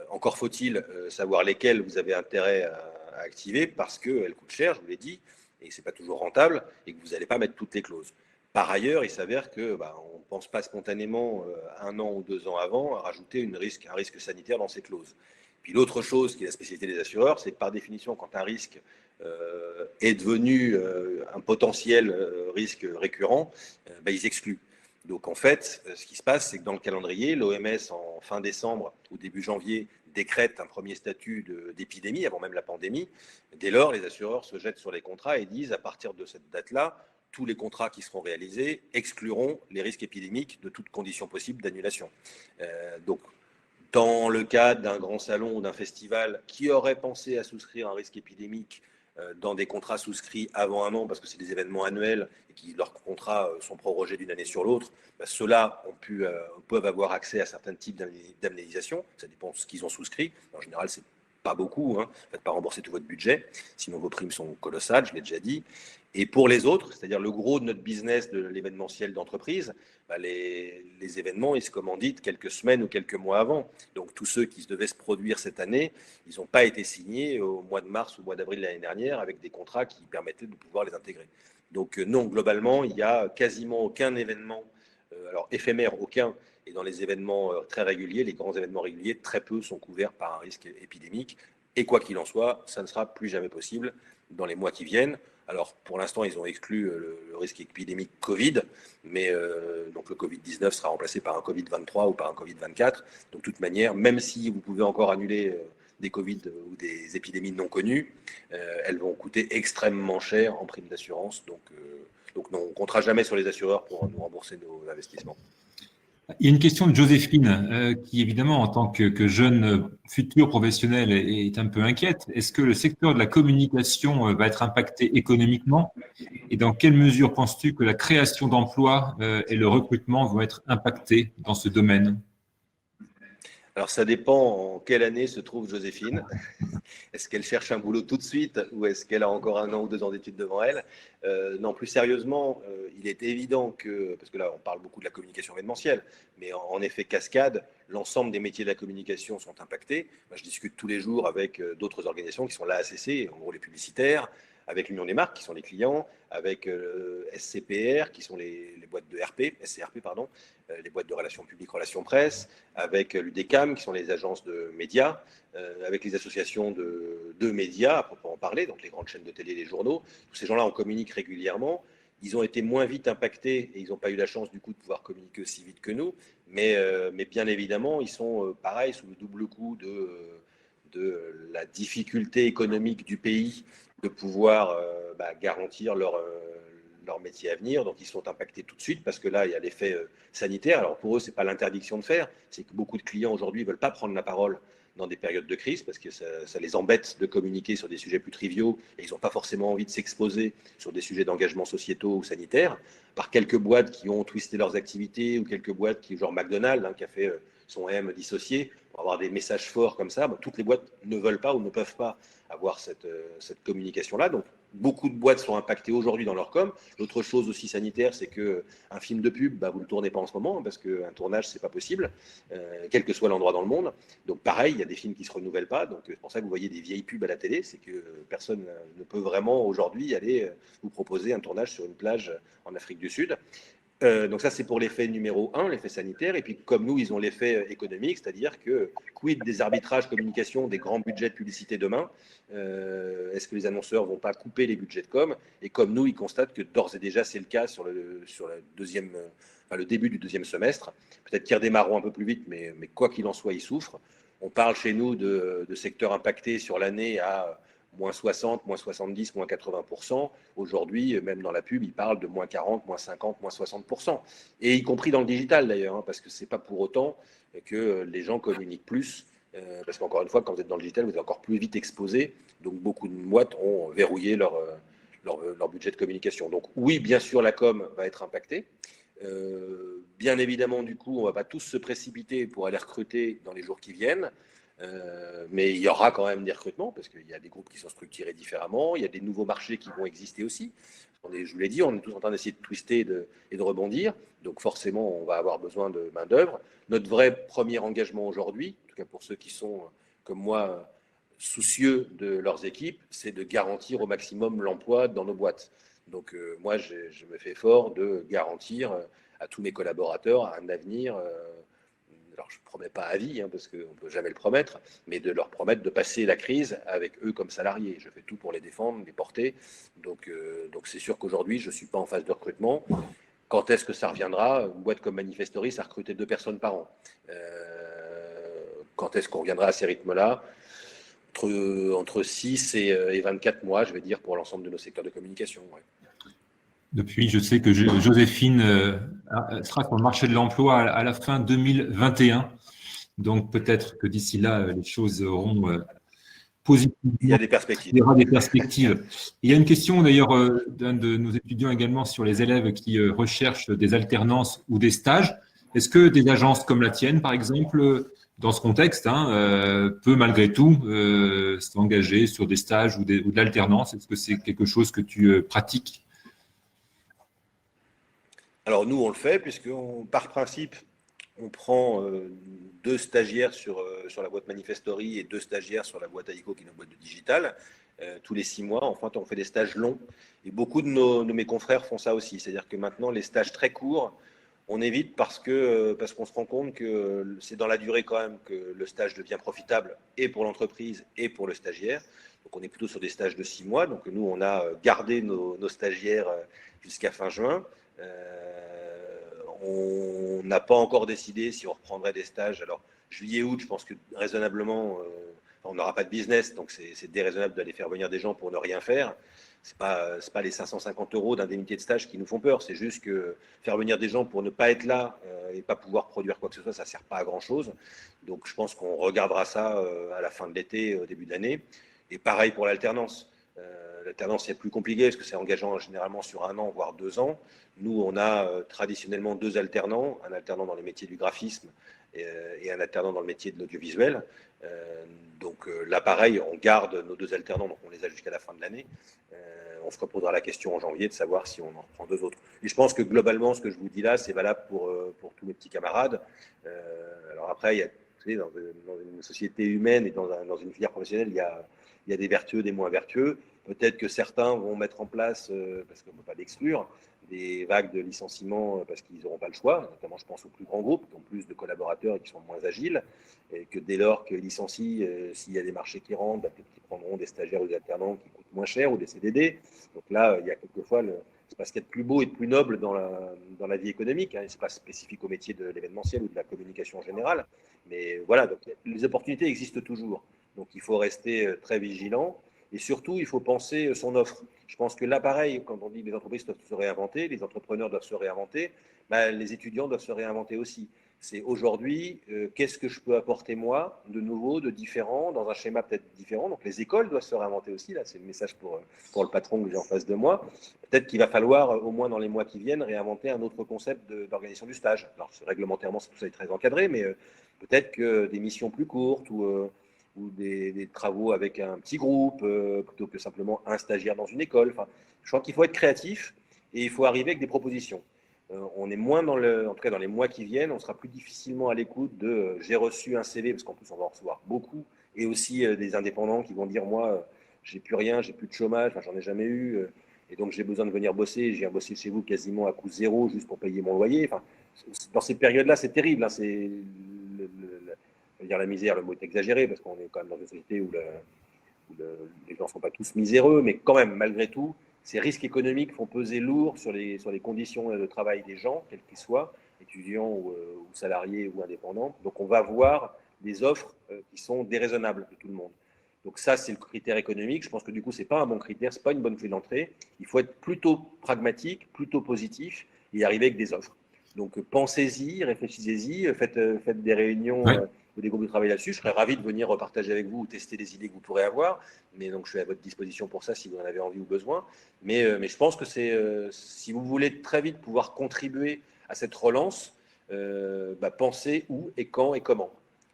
Encore faut-il savoir lesquelles vous avez intérêt à activer parce qu'elles coûtent cher, je vous l'ai dit, et que ce n'est pas toujours rentable et que vous n'allez pas mettre toutes les clauses. Par ailleurs, il s'avère qu'on ne pense pas spontanément 1 an ou 2 ans avant à rajouter un risque sanitaire dans ces clauses. Puis l'autre chose qui est la spécialité des assureurs, c'est que par définition, quand un risque est devenu un potentiel risque récurrent, ils excluent. Donc en fait, ce qui se passe, c'est que dans le calendrier, l'OMS, en fin décembre ou début janvier, décrète un premier statut d'épidémie, avant même la pandémie. Dès lors, les assureurs se jettent sur les contrats et disent, à partir de cette date-là, tous les contrats qui seront réalisés excluront les risques épidémiques de toutes conditions possibles d'annulation. Donc, dans le cadre d'un grand salon ou d'un festival qui aurait pensé à souscrire un risque épidémique dans des contrats souscrits avant un an, parce que c'est des événements annuels et que leurs contrats sont prorogés d'une année sur l'autre, ceux-là peuvent avoir accès à certains types d'indemnisation. Ça dépend de ce qu'ils ont souscrit. En général, c'est pas beaucoup. Ne faites pas rembourser tout votre budget, sinon vos primes sont colossales, je l'ai déjà dit. Et pour les autres, c'est-à-dire le gros de notre business de l'événementiel d'entreprise, les événements, ils se commanditent quelques semaines ou quelques mois avant. Donc tous ceux qui devaient se produire cette année, ils n'ont pas été signés au mois de mars ou au mois d'avril de l'année dernière avec des contrats qui permettaient de pouvoir les intégrer. Donc non, globalement, il n'y a quasiment aucun événement, alors éphémère, aucun, et dans les événements très réguliers, les grands événements réguliers, très peu sont couverts par un risque épidémique. Et quoi qu'il en soit, ça ne sera plus jamais possible dans les mois qui viennent. Alors, pour l'instant, ils ont exclu le risque épidémique Covid, mais donc le Covid-19 sera remplacé par un Covid-23 ou par un Covid-24. Donc, de toute manière, même si vous pouvez encore annuler des Covid ou des épidémies non connues, elles vont coûter extrêmement cher en prime d'assurance. Donc, Donc non, on ne comptera jamais sur les assureurs pour nous rembourser nos investissements. Il y a une question de Joséphine qui, évidemment, en tant que jeune futur professionnel, est un peu inquiète. Est-ce que le secteur de la communication va être impacté économiquement? Et dans quelle mesure penses-tu que la création d'emplois et le recrutement vont être impactés dans ce domaine? Alors, ça dépend en quelle année se trouve Joséphine. Est-ce qu'elle cherche un boulot tout de suite ou est-ce qu'elle a encore 1 an ou 2 ans d'études devant elle? Non, plus sérieusement, il est évident que, parce que là, on parle beaucoup de la communication événementielle, mais en effet, cascade, l'ensemble des métiers de la communication sont impactés. Moi, je discute tous les jours avec d'autres organisations qui sont l'AACC, en gros les publicitaires, avec l'Union des marques, qui sont les clients, avec SCPR, qui sont les boîtes de RP, SCRP, pardon, les boîtes de relations publiques, relations presse, avec l'UDECAM, qui sont les agences de médias, avec les associations de médias, à proprement parler, donc les grandes chaînes de télé, les journaux. Tous ces gens-là, on communique régulièrement. Ils ont été moins vite impactés et ils n'ont pas eu la chance, du coup, de pouvoir communiquer aussi vite que nous. Mais bien évidemment, ils sont, pareil, sous le double coup de la difficulté économique du pays de pouvoir garantir leur métier à venir. Donc, ils sont impactés tout de suite parce que là, il y a l'effet sanitaire. Alors, pour eux, ce n'est pas l'interdiction de faire. C'est que beaucoup de clients aujourd'hui ne veulent pas prendre la parole dans des périodes de crise parce que ça les embête de communiquer sur des sujets plus triviaux et ils n'ont pas forcément envie de s'exposer sur des sujets d'engagement sociétaux ou sanitaires. Par quelques boîtes qui ont twisté leurs activités ou quelques boîtes qui, genre McDonald's, qui a fait son M dissocié, pour avoir des messages forts comme ça, toutes les boîtes ne veulent pas ou ne peuvent pas avoir cette communication-là. Donc, beaucoup de boîtes sont impactées aujourd'hui dans leur com. L'autre chose aussi sanitaire, c'est qu'un film de pub, vous ne le tournez pas en ce moment parce qu'un tournage, ce n'est pas possible, quel que soit l'endroit dans le monde. Donc, pareil, il y a des films qui ne se renouvellent pas. Donc, c'est pour ça que vous voyez des vieilles pubs à la télé. C'est que personne ne peut vraiment aujourd'hui aller vous proposer un tournage sur une plage en Afrique du Sud. Donc ça, c'est pour l'effet numéro 1, l'effet sanitaire. Et puis, comme nous, ils ont l'effet économique, c'est-à-dire que quid des arbitrages communication, des grands budgets de publicité demain? Est-ce que les annonceurs ne vont pas couper les budgets de com? Et comme nous, ils constatent que d'ores et déjà, c'est le cas sur le début du deuxième semestre. Peut-être qu'ils redémarreront un peu plus vite, mais quoi qu'il en soit, ils souffrent. On parle chez nous de secteurs impactés sur l'année à moins 60, moins 70, moins 80%. Aujourd'hui, même dans la pub, ils parlent de moins 40, moins 50, moins 60%. Et y compris dans le digital d'ailleurs, parce que ce n'est pas pour autant que les gens communiquent plus. Parce qu'encore une fois, quand vous êtes dans le digital, vous êtes encore plus vite exposé. Donc beaucoup de boîtes ont verrouillé leur budget de communication. Donc oui, bien sûr, la com va être impactée. Bien évidemment, du coup, on ne va pas tous se précipiter pour aller recruter dans les jours qui viennent. Mais il y aura quand même des recrutements parce qu'il y a des groupes qui sont structurés différemment, il y a des nouveaux marchés qui vont exister aussi. Je vous l'ai dit, on est tous en train d'essayer de twister et de rebondir, donc forcément on va avoir besoin de main d'œuvre. Notre vrai premier engagement aujourd'hui, en tout cas pour ceux qui sont comme moi soucieux de leurs équipes, c'est de garantir au maximum l'emploi dans nos boîtes. Donc moi je me fais fort de garantir à tous mes collaborateurs un avenir. Alors, je ne promets pas à vie, parce qu'on ne peut jamais le promettre, mais de leur promettre de passer la crise avec eux comme salariés. Je fais tout pour les défendre, les porter. Donc c'est sûr qu'aujourd'hui, je ne suis pas en phase de recrutement. Quand est-ce que ça reviendra? Une boîte comme Manifestory, ça a recruté 2 personnes par an. Quand est-ce qu'on reviendra à ces rythmes-là? Entre 6 et 24 mois, je vais dire, pour l'ensemble de nos secteurs de communication. Ouais. Depuis, je sais que Joséphine sera sur le marché de l'emploi à la fin 2021. Donc, peut-être que d'ici là, les choses auront positivement. Il y a des perspectives. Il y aura des perspectives. Il y a une question d'ailleurs d'un de nos étudiants également sur les élèves qui recherchent des alternances ou des stages. Est-ce que des agences comme la tienne, par exemple, dans ce contexte, peut malgré tout s'engager sur des stages ou de l'alternance? Est-ce que c'est quelque chose que tu pratiques? Alors nous, on le fait, puisque par principe, on prend 2 stagiaires sur la boîte Manifestory et 2 stagiaires sur la boîte AICO, qui est une boîte de digital, tous les 6 mois. Enfin, on fait des stages longs. Et beaucoup de mes confrères font ça aussi. C'est-à-dire que maintenant, les stages très courts, on évite parce qu'on se rend compte que c'est dans la durée quand même que le stage devient profitable et pour l'entreprise et pour le stagiaire. Donc on est plutôt sur des stages de 6 mois. Donc nous, on a gardé nos stagiaires jusqu'à fin juin. On n'a pas encore décidé si on reprendrait des stages. Alors, juillet-août, je pense que raisonnablement, on n'aura pas de business, donc c'est déraisonnable d'aller faire venir des gens pour ne rien faire. c'est pas les 550 € d'indemnité de stage qui nous font peur. C'est juste que faire venir des gens pour ne pas être là et pas pouvoir produire quoi que ce soit, ça sert pas à grand chose. Donc je pense qu'on regardera ça à la fin de l'été, au début de l'année. Et pareil pour l'alternance. L'alternance, c'est plus compliqué parce que c'est engageant généralement sur 1 an, voire 2 ans. Nous, on a traditionnellement 2 alternants, un alternant dans les métiers du graphisme et un alternant dans le métier de l'audiovisuel. Donc là, pareil, on garde nos 2 alternants, donc on les a jusqu'à la fin de l'année. On se reposera la question en janvier de savoir si on en reprend 2 autres. Et je pense que globalement, ce que je vous dis là, c'est valable pour tous mes petits camarades. Alors après, il y a, vous savez, dans une société humaine et dans une filière professionnelle, il y a des vertueux, des moins vertueux. Peut-être que certains vont mettre en place, parce qu'on ne peut pas l'exclure, des vagues de licenciements parce qu'ils n'auront pas le choix. Notamment, je pense aux plus grands groupes qui ont plus de collaborateurs et qui sont moins agiles. Et que dès lors qu'ils licencient, s'il y a des marchés qui rentrent, peut-être qu'ils prendront des stagiaires ou des alternants qui coûtent moins cher ou des CDD. Donc là, il y a quelquefois c'est pas ce qu'il y a de plus beau et de plus noble dans la vie économique. Hein. Ce n'est pas spécifique au métier de l'événementiel ou de la communication en général. Mais voilà, donc, les opportunités existent toujours. Donc il faut rester très vigilant. Et surtout, il faut penser son offre. Je pense que là, pareil, quand on dit que les entreprises doivent se réinventer, les entrepreneurs doivent se réinventer, les étudiants doivent se réinventer aussi. C'est aujourd'hui, qu'est-ce que je peux apporter moi de nouveau, de différent, dans un schéma peut-être différent. Donc les écoles doivent se réinventer aussi. Là, c'est le message pour le patron que j'ai en face de moi. Peut-être qu'il va falloir, au moins dans les mois qui viennent, réinventer un autre concept d'organisation du stage. Alors réglementairement, tout ça est très encadré, mais peut-être que des missions plus courtes ou des travaux avec un petit groupe, plutôt que simplement un stagiaire dans une école. Enfin, je crois qu'il faut être créatif et il faut arriver avec des propositions. On est moins en tout cas dans les mois qui viennent, on sera plus difficilement à l'écoute de j'ai reçu un CV, parce qu'en plus on va en recevoir beaucoup, et aussi des indépendants qui vont dire moi, j'ai plus rien, j'ai plus de chômage, j'en ai jamais eu, et donc j'ai besoin de venir bosser, je viens bosser chez vous quasiment à coût zéro juste pour payer mon loyer. Enfin, dans ces périodes-là, c'est terrible, hein, c'est dire la misère, le mot est exagéré, parce qu'on est quand même dans une société où les gens ne sont pas tous miséreux, mais quand même, malgré tout, ces risques économiques font peser lourd sur les conditions de travail des gens, quels qu'ils soient, étudiants ou salariés ou indépendants. Donc on va voir des offres qui sont déraisonnables de tout le monde. Donc ça, c'est le critère économique. Je pense que du coup, ce n'est pas un bon critère, ce n'est pas une bonne clé d'entrée. Il faut être plutôt pragmatique, plutôt positif et arriver avec des offres. Donc pensez-y, réfléchissez-y, faites des réunions ou des groupes de travail là-dessus. Je serais ravi de venir partager avec vous ou tester des idées que vous pourrez avoir. Mais donc je suis à votre disposition pour ça si vous en avez envie ou besoin. Mais je pense que c'est si vous voulez très vite pouvoir contribuer à cette relance, pensez où et quand et comment.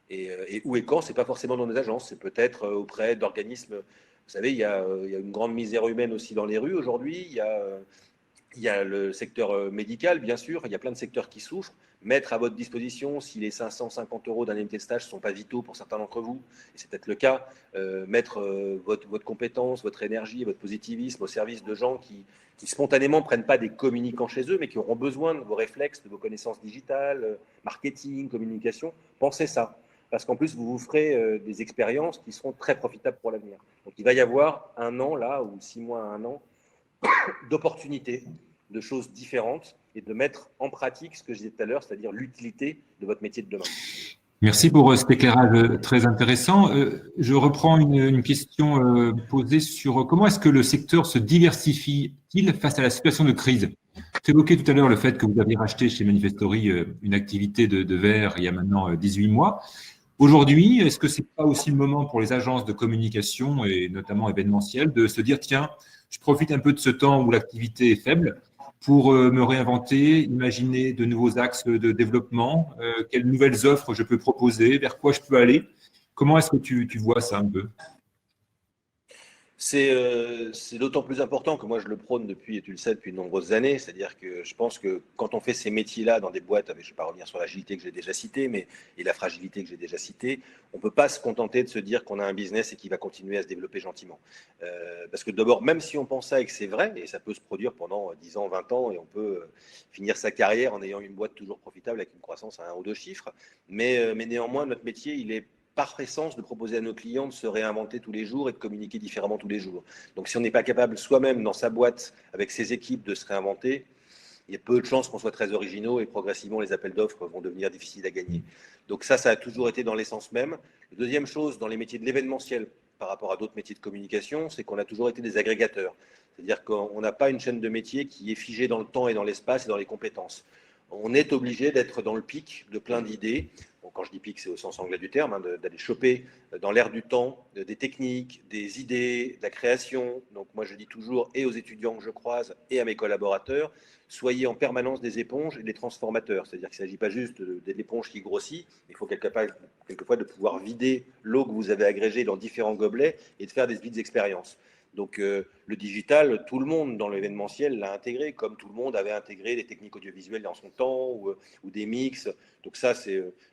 Et où et quand, ce n'est pas forcément dans des agences, c'est peut-être auprès d'organismes. Vous savez, il y a une grande misère humaine aussi dans les rues aujourd'hui. Il y a le secteur médical, bien sûr. Il y a plein de secteurs qui souffrent. Mettre à votre disposition, si les 550 € d'indemnité de stage ne sont pas vitaux pour certains d'entre vous, et c'est peut-être le cas, mettre votre compétence, votre énergie, votre positivisme au service de gens qui spontanément ne prennent pas des communicants chez eux, mais qui auront besoin de vos réflexes, de vos connaissances digitales, marketing, communication. Pensez ça. Parce qu'en plus, vous ferez des expériences qui seront très profitables pour l'avenir. Donc, il va y avoir 1 an, là, ou 6 mois à 1 an, d'opportunités, de choses différentes et de mettre en pratique ce que je disais tout à l'heure, c'est-à-dire l'utilité de votre métier de demain. Merci pour cet éclairage très intéressant. Je reprends une question posée sur comment est-ce que le secteur se diversifie-t-il face à la situation de crise? Tu évoquais tout à l'heure le fait que vous aviez racheté chez Manifestory une activité de verre il y a maintenant 18 mois. Aujourd'hui, est-ce que ce n'est pas aussi le moment pour les agences de communication et notamment événementielles de se dire tiens, je profite un peu de ce temps où l'activité est faible pour me réinventer, imaginer de nouveaux axes de développement, quelles nouvelles offres je peux proposer, vers quoi je peux aller. Comment est-ce que tu vois ça un peu? C'est d'autant plus important que moi je le prône depuis, et tu le sais, depuis de nombreuses années. C'est-à-dire que je pense que quand on fait ces métiers-là dans des boîtes, je ne vais pas revenir sur l'agilité que j'ai déjà citée, et la fragilité que j'ai déjà citée, on ne peut pas se contenter de se dire qu'on a un business et qu'il va continuer à se développer gentiment. Parce que d'abord, même si on pense ça et que c'est vrai, et ça peut se produire pendant 10 ans, 20 ans, et on peut finir sa carrière en ayant une boîte toujours profitable avec une croissance à 1 ou 2 chiffres, mais néanmoins, notre métier, il est par essence de proposer à nos clients de se réinventer tous les jours et de communiquer différemment tous les jours. Donc si on n'est pas capable soi-même dans sa boîte, avec ses équipes, de se réinventer, il y a peu de chances qu'on soit très originaux et progressivement les appels d'offres vont devenir difficiles à gagner. Donc ça a toujours été dans l'essence même. La deuxième chose, dans les métiers de l'événementiel, par rapport à d'autres métiers de communication, c'est qu'on a toujours été des agrégateurs. C'est-à-dire qu'on n'a pas une chaîne de métiers qui est figée dans le temps et dans l'espace et dans les compétences. On est obligé d'être dans le pic de plein d'idées. Bon, quand je dis pic, c'est au sens anglais du terme, hein, d'aller choper dans l'air du temps des techniques, des idées, de la création. Donc moi, je dis toujours, et aux étudiants que je croise, et à mes collaborateurs, soyez en permanence des éponges et des transformateurs. C'est-à-dire qu'il ne s'agit pas juste de l'éponge qui grossit, il faut quelquefois de pouvoir vider l'eau que vous avez agrégée dans différents gobelets et de faire des vides expériences. Donc le digital, tout le monde dans l'événementiel l'a intégré, comme tout le monde avait intégré les techniques audiovisuelles dans son temps ou des mix. Donc ça,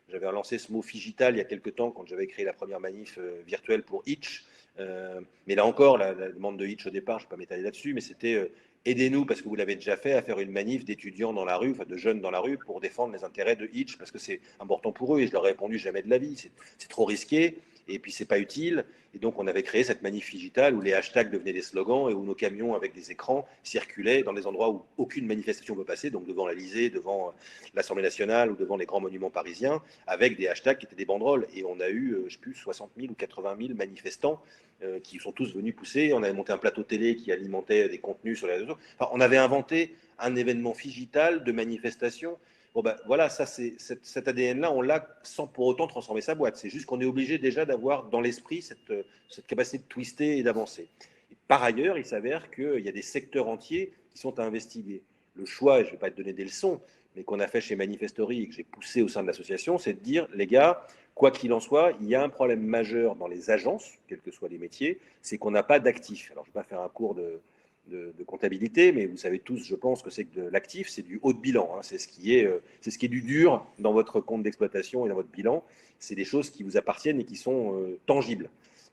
j'avais lancé ce mot Figital il y a quelques temps quand j'avais créé la première manif virtuelle pour Itch. Mais là encore, la demande de Itch au départ, je ne vais pas m'étaler là-dessus, mais c'était aidez-nous, parce que vous l'avez déjà fait, à faire une manif d'étudiants dans la rue, enfin de jeunes dans la rue, pour défendre les intérêts de Itch, parce que c'est important pour eux. Et je leur ai répondu jamais de la vie, c'est trop risqué. Et puis, c'est pas utile. Et donc, on avait créé cette manif digitale où les hashtags devenaient des slogans et où nos camions avec des écrans circulaient dans des endroits où aucune manifestation ne peut passer, donc devant l'Élysée, devant l'Assemblée nationale ou devant les grands monuments parisiens, avec des hashtags qui étaient des banderoles. Et on a eu, je ne sais plus, 60 000 ou 80 000 manifestants qui sont tous venus pousser. On avait monté un plateau télé qui alimentait des contenus sur les réseaux. Enfin, on avait inventé un événement digital de manifestation. Bon ben voilà, ça c'est cet ADN-là, on l'a sans pour autant transformer sa boîte. C'est juste qu'on est obligé déjà d'avoir dans l'esprit cette capacité de twister et d'avancer. Par ailleurs, il s'avère qu'il y a des secteurs entiers qui sont à investiguer. Le choix, et je ne vais pas te donner des leçons, mais qu'on a fait chez Manifestory et que j'ai poussé au sein de l'association, c'est de dire, les gars, quoi qu'il en soit, il y a un problème majeur dans les agences, quels que soient les métiers, c'est qu'on n'a pas d'actifs. Alors, je ne vais pas faire un cours de comptabilité, mais vous savez tous, je pense, que c'est que l'actif, c'est du haut de bilan. Hein. C'est ce qui est du dur dans votre compte d'exploitation et dans votre bilan. C'est des choses qui vous appartiennent et qui sont tangibles.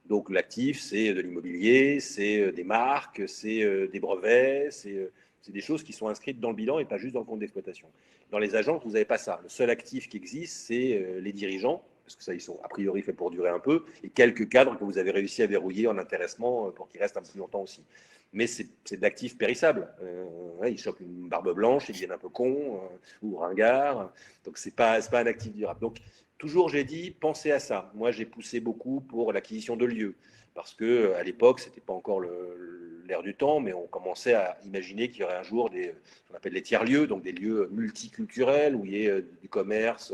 Donc l'actif, c'est de l'immobilier, c'est des marques, c'est des brevets, c'est des choses qui sont inscrites dans le bilan et pas juste dans le compte d'exploitation. Dans les agences, vous n'avez pas ça. Le seul actif qui existe, c'est les dirigeants, parce que ça, ils sont a priori faits pour durer un peu, et quelques cadres que vous avez réussi à verrouiller en intéressement pour qu'ils restent un peu plus longtemps aussi. Mais c'est de l'actif périssable. Ils chopent une barbe blanche, ils deviennent un peu cons ou ringards. Donc, c'est pas un actif durable. Donc, toujours, j'ai dit, pensez à ça. Moi, j'ai poussé beaucoup pour l'acquisition de lieux. Parce qu'à l'époque, ce n'était pas encore l'ère du temps, mais on commençait à imaginer qu'il y aurait un jour ce qu'on appelle les tiers-lieux, donc des lieux multiculturels où il y ait du commerce,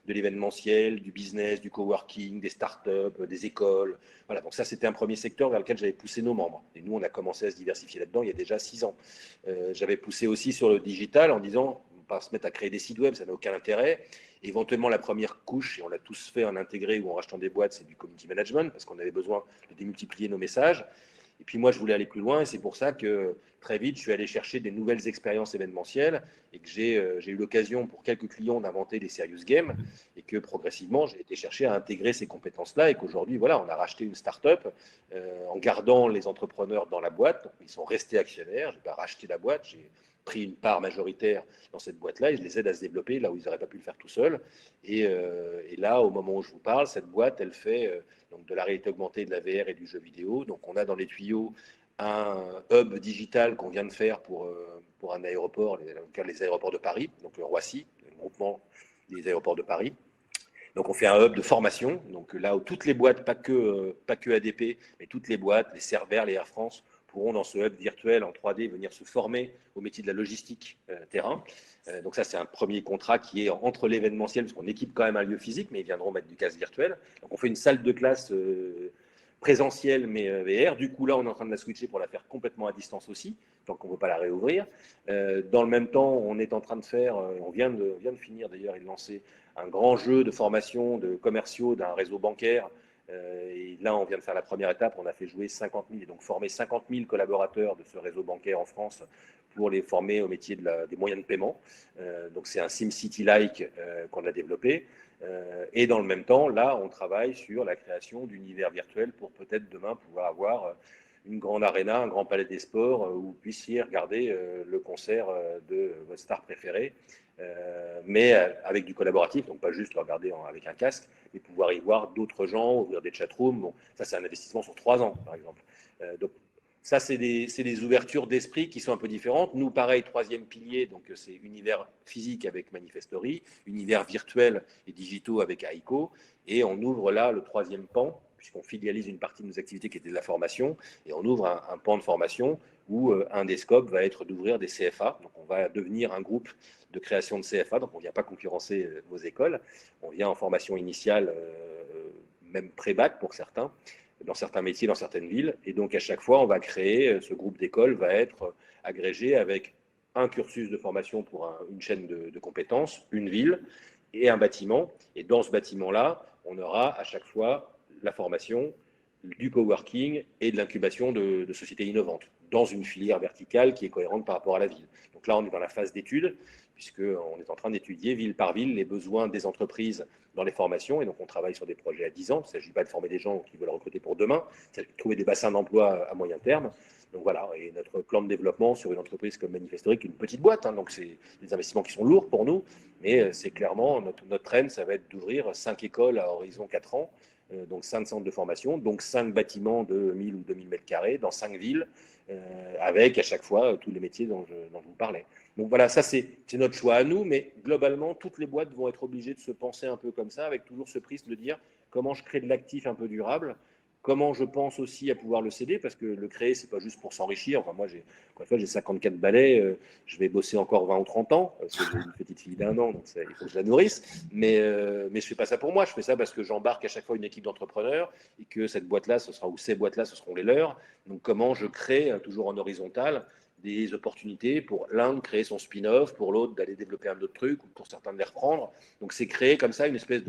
de l'événementiel, du business, du coworking, des startups, des écoles. Voilà, donc ça, c'était un premier secteur vers lequel j'avais poussé nos membres. Et nous, on a commencé à se diversifier là-dedans il y a déjà 6 ans. J'avais poussé aussi sur le digital en disant, on ne va pas se mettre à créer des sites web, ça n'a aucun intérêt. Éventuellement, la première couche, et on l'a tous fait en intégré ou en rachetant des boîtes, c'est du community management, parce qu'on avait besoin de démultiplier nos messages. Et puis moi, je voulais aller plus loin, et c'est pour ça que très vite, je suis allé chercher des nouvelles expériences événementielles, et que j'ai eu l'occasion pour quelques clients d'inventer des serious games, et que progressivement, j'ai été chercher à intégrer ces compétences-là, et qu'aujourd'hui, voilà, on a racheté une start-up en gardant les entrepreneurs dans la boîte. Donc, ils sont restés actionnaires, je n'ai pas racheté la boîte, j'ai pris une part majoritaire dans cette boîte-là et je les aide à se développer là où ils n'auraient pas pu le faire tout seuls. Et là, au moment où je vous parle, cette boîte, elle fait donc de la réalité augmentée, de la VR et du jeu vidéo. Donc, on a dans les tuyaux un hub digital qu'on vient de faire pour un aéroport, les aéroports de Paris, donc le Roissy, le groupement des aéroports de Paris. Donc, on fait un hub de formation. Donc, là où toutes les boîtes, pas que ADP, mais toutes les boîtes, les Cervers, les Air France, pourront dans ce hub virtuel en 3D venir se former au métier de la logistique terrain. Donc ça, c'est un premier contrat qui est entre l'événementiel, parce qu'on équipe quand même un lieu physique, mais ils viendront mettre du casque virtuel. Donc on fait une salle de classe présentielle, mais VR. Du coup, là, on est en train de la switcher pour la faire complètement à distance aussi, tant qu'on ne veut pas la réouvrir. Dans le même temps, on est en train de faire, on vient de finir d'ailleurs et de lancer un grand jeu de formation de commerciaux d'un réseau bancaire. Et là, on vient de faire la première étape, on a fait jouer 50 000, et donc former 50 000 collaborateurs de ce réseau bancaire en France pour les former au métier des moyens de paiement. Donc c'est un SimCity-like qu'on a développé. Et dans le même temps, là, on travaille sur la création d'univers virtuels pour peut-être demain pouvoir avoir une grande arena, un grand palais des sports où vous puissiez regarder le concert de votre star préférée. Mais avec du collaboratif, donc pas juste le regarder avec un casque, mais pouvoir y voir d'autres gens, ouvrir des chatrooms. Bon, ça, c'est un investissement sur 3 ans, par exemple. Donc, ça, c'est des ouvertures d'esprit qui sont un peu différentes. Nous, pareil, 3e pilier, donc c'est univers physique avec Manifestory, univers virtuel et digitaux avec Aiko, et on ouvre là le 3e pan, puisqu'on filialise une partie de nos activités qui était de la formation, et on ouvre un pan de formation où un des scopes va être d'ouvrir des CFA. Donc, on va devenir un groupe de création de CFA, donc on ne vient pas concurrencer vos écoles, on vient en formation initiale, même pré-bac pour certains, dans certains métiers, dans certaines villes, et donc à chaque fois, on va créer, ce groupe d'écoles va être agrégé avec un cursus de formation pour une chaîne de compétences, une ville et un bâtiment, et dans ce bâtiment-là, on aura à chaque fois la formation, du coworking et de l'incubation de sociétés innovantes dans une filière verticale qui est cohérente par rapport à la ville. Donc là, on est dans la phase d'étude, puisqu'on est en train d'étudier ville par ville les besoins des entreprises dans les formations. Et donc, on travaille sur des projets à 10 ans. Il ne s'agit pas de former des gens qui veulent recruter pour demain, c'est de trouver des bassins d'emploi à moyen terme. Donc voilà, et notre plan de développement sur une entreprise comme Manifestory, qui est une petite boîte, donc c'est des investissements qui sont lourds pour nous, mais c'est clairement notre trend, ça va être d'ouvrir 5 écoles à horizon 4 ans, donc 5 centres de formation, donc 5 bâtiments de 1000 ou 2000 mètres carrés dans 5 villes, avec à chaque fois tous les métiers dont je vous parlais. Donc voilà, ça c'est notre choix à nous, mais globalement, toutes les boîtes vont être obligées de se penser un peu comme ça, avec toujours ce prisme de dire comment je crée de l'actif un peu durable, comment je pense aussi à pouvoir le céder, parce que le créer, c'est pas juste pour s'enrichir. Enfin, moi, j'ai 54 balais, je vais bosser encore 20 ou 30 ans, parce que j'ai une petite fille d'1 an, donc il faut que je la nourrisse. Mais je fais pas ça pour moi, je fais ça parce que j'embarque à chaque fois une équipe d'entrepreneurs et que cette boîte-là, ou ces boîtes-là, ce seront les leurs. Donc, comment je crée, toujours en horizontal, des opportunités pour l'un de créer son spin-off, pour l'autre d'aller développer un autre truc, ou pour certains de les reprendre. Donc, c'est créer comme ça une espèce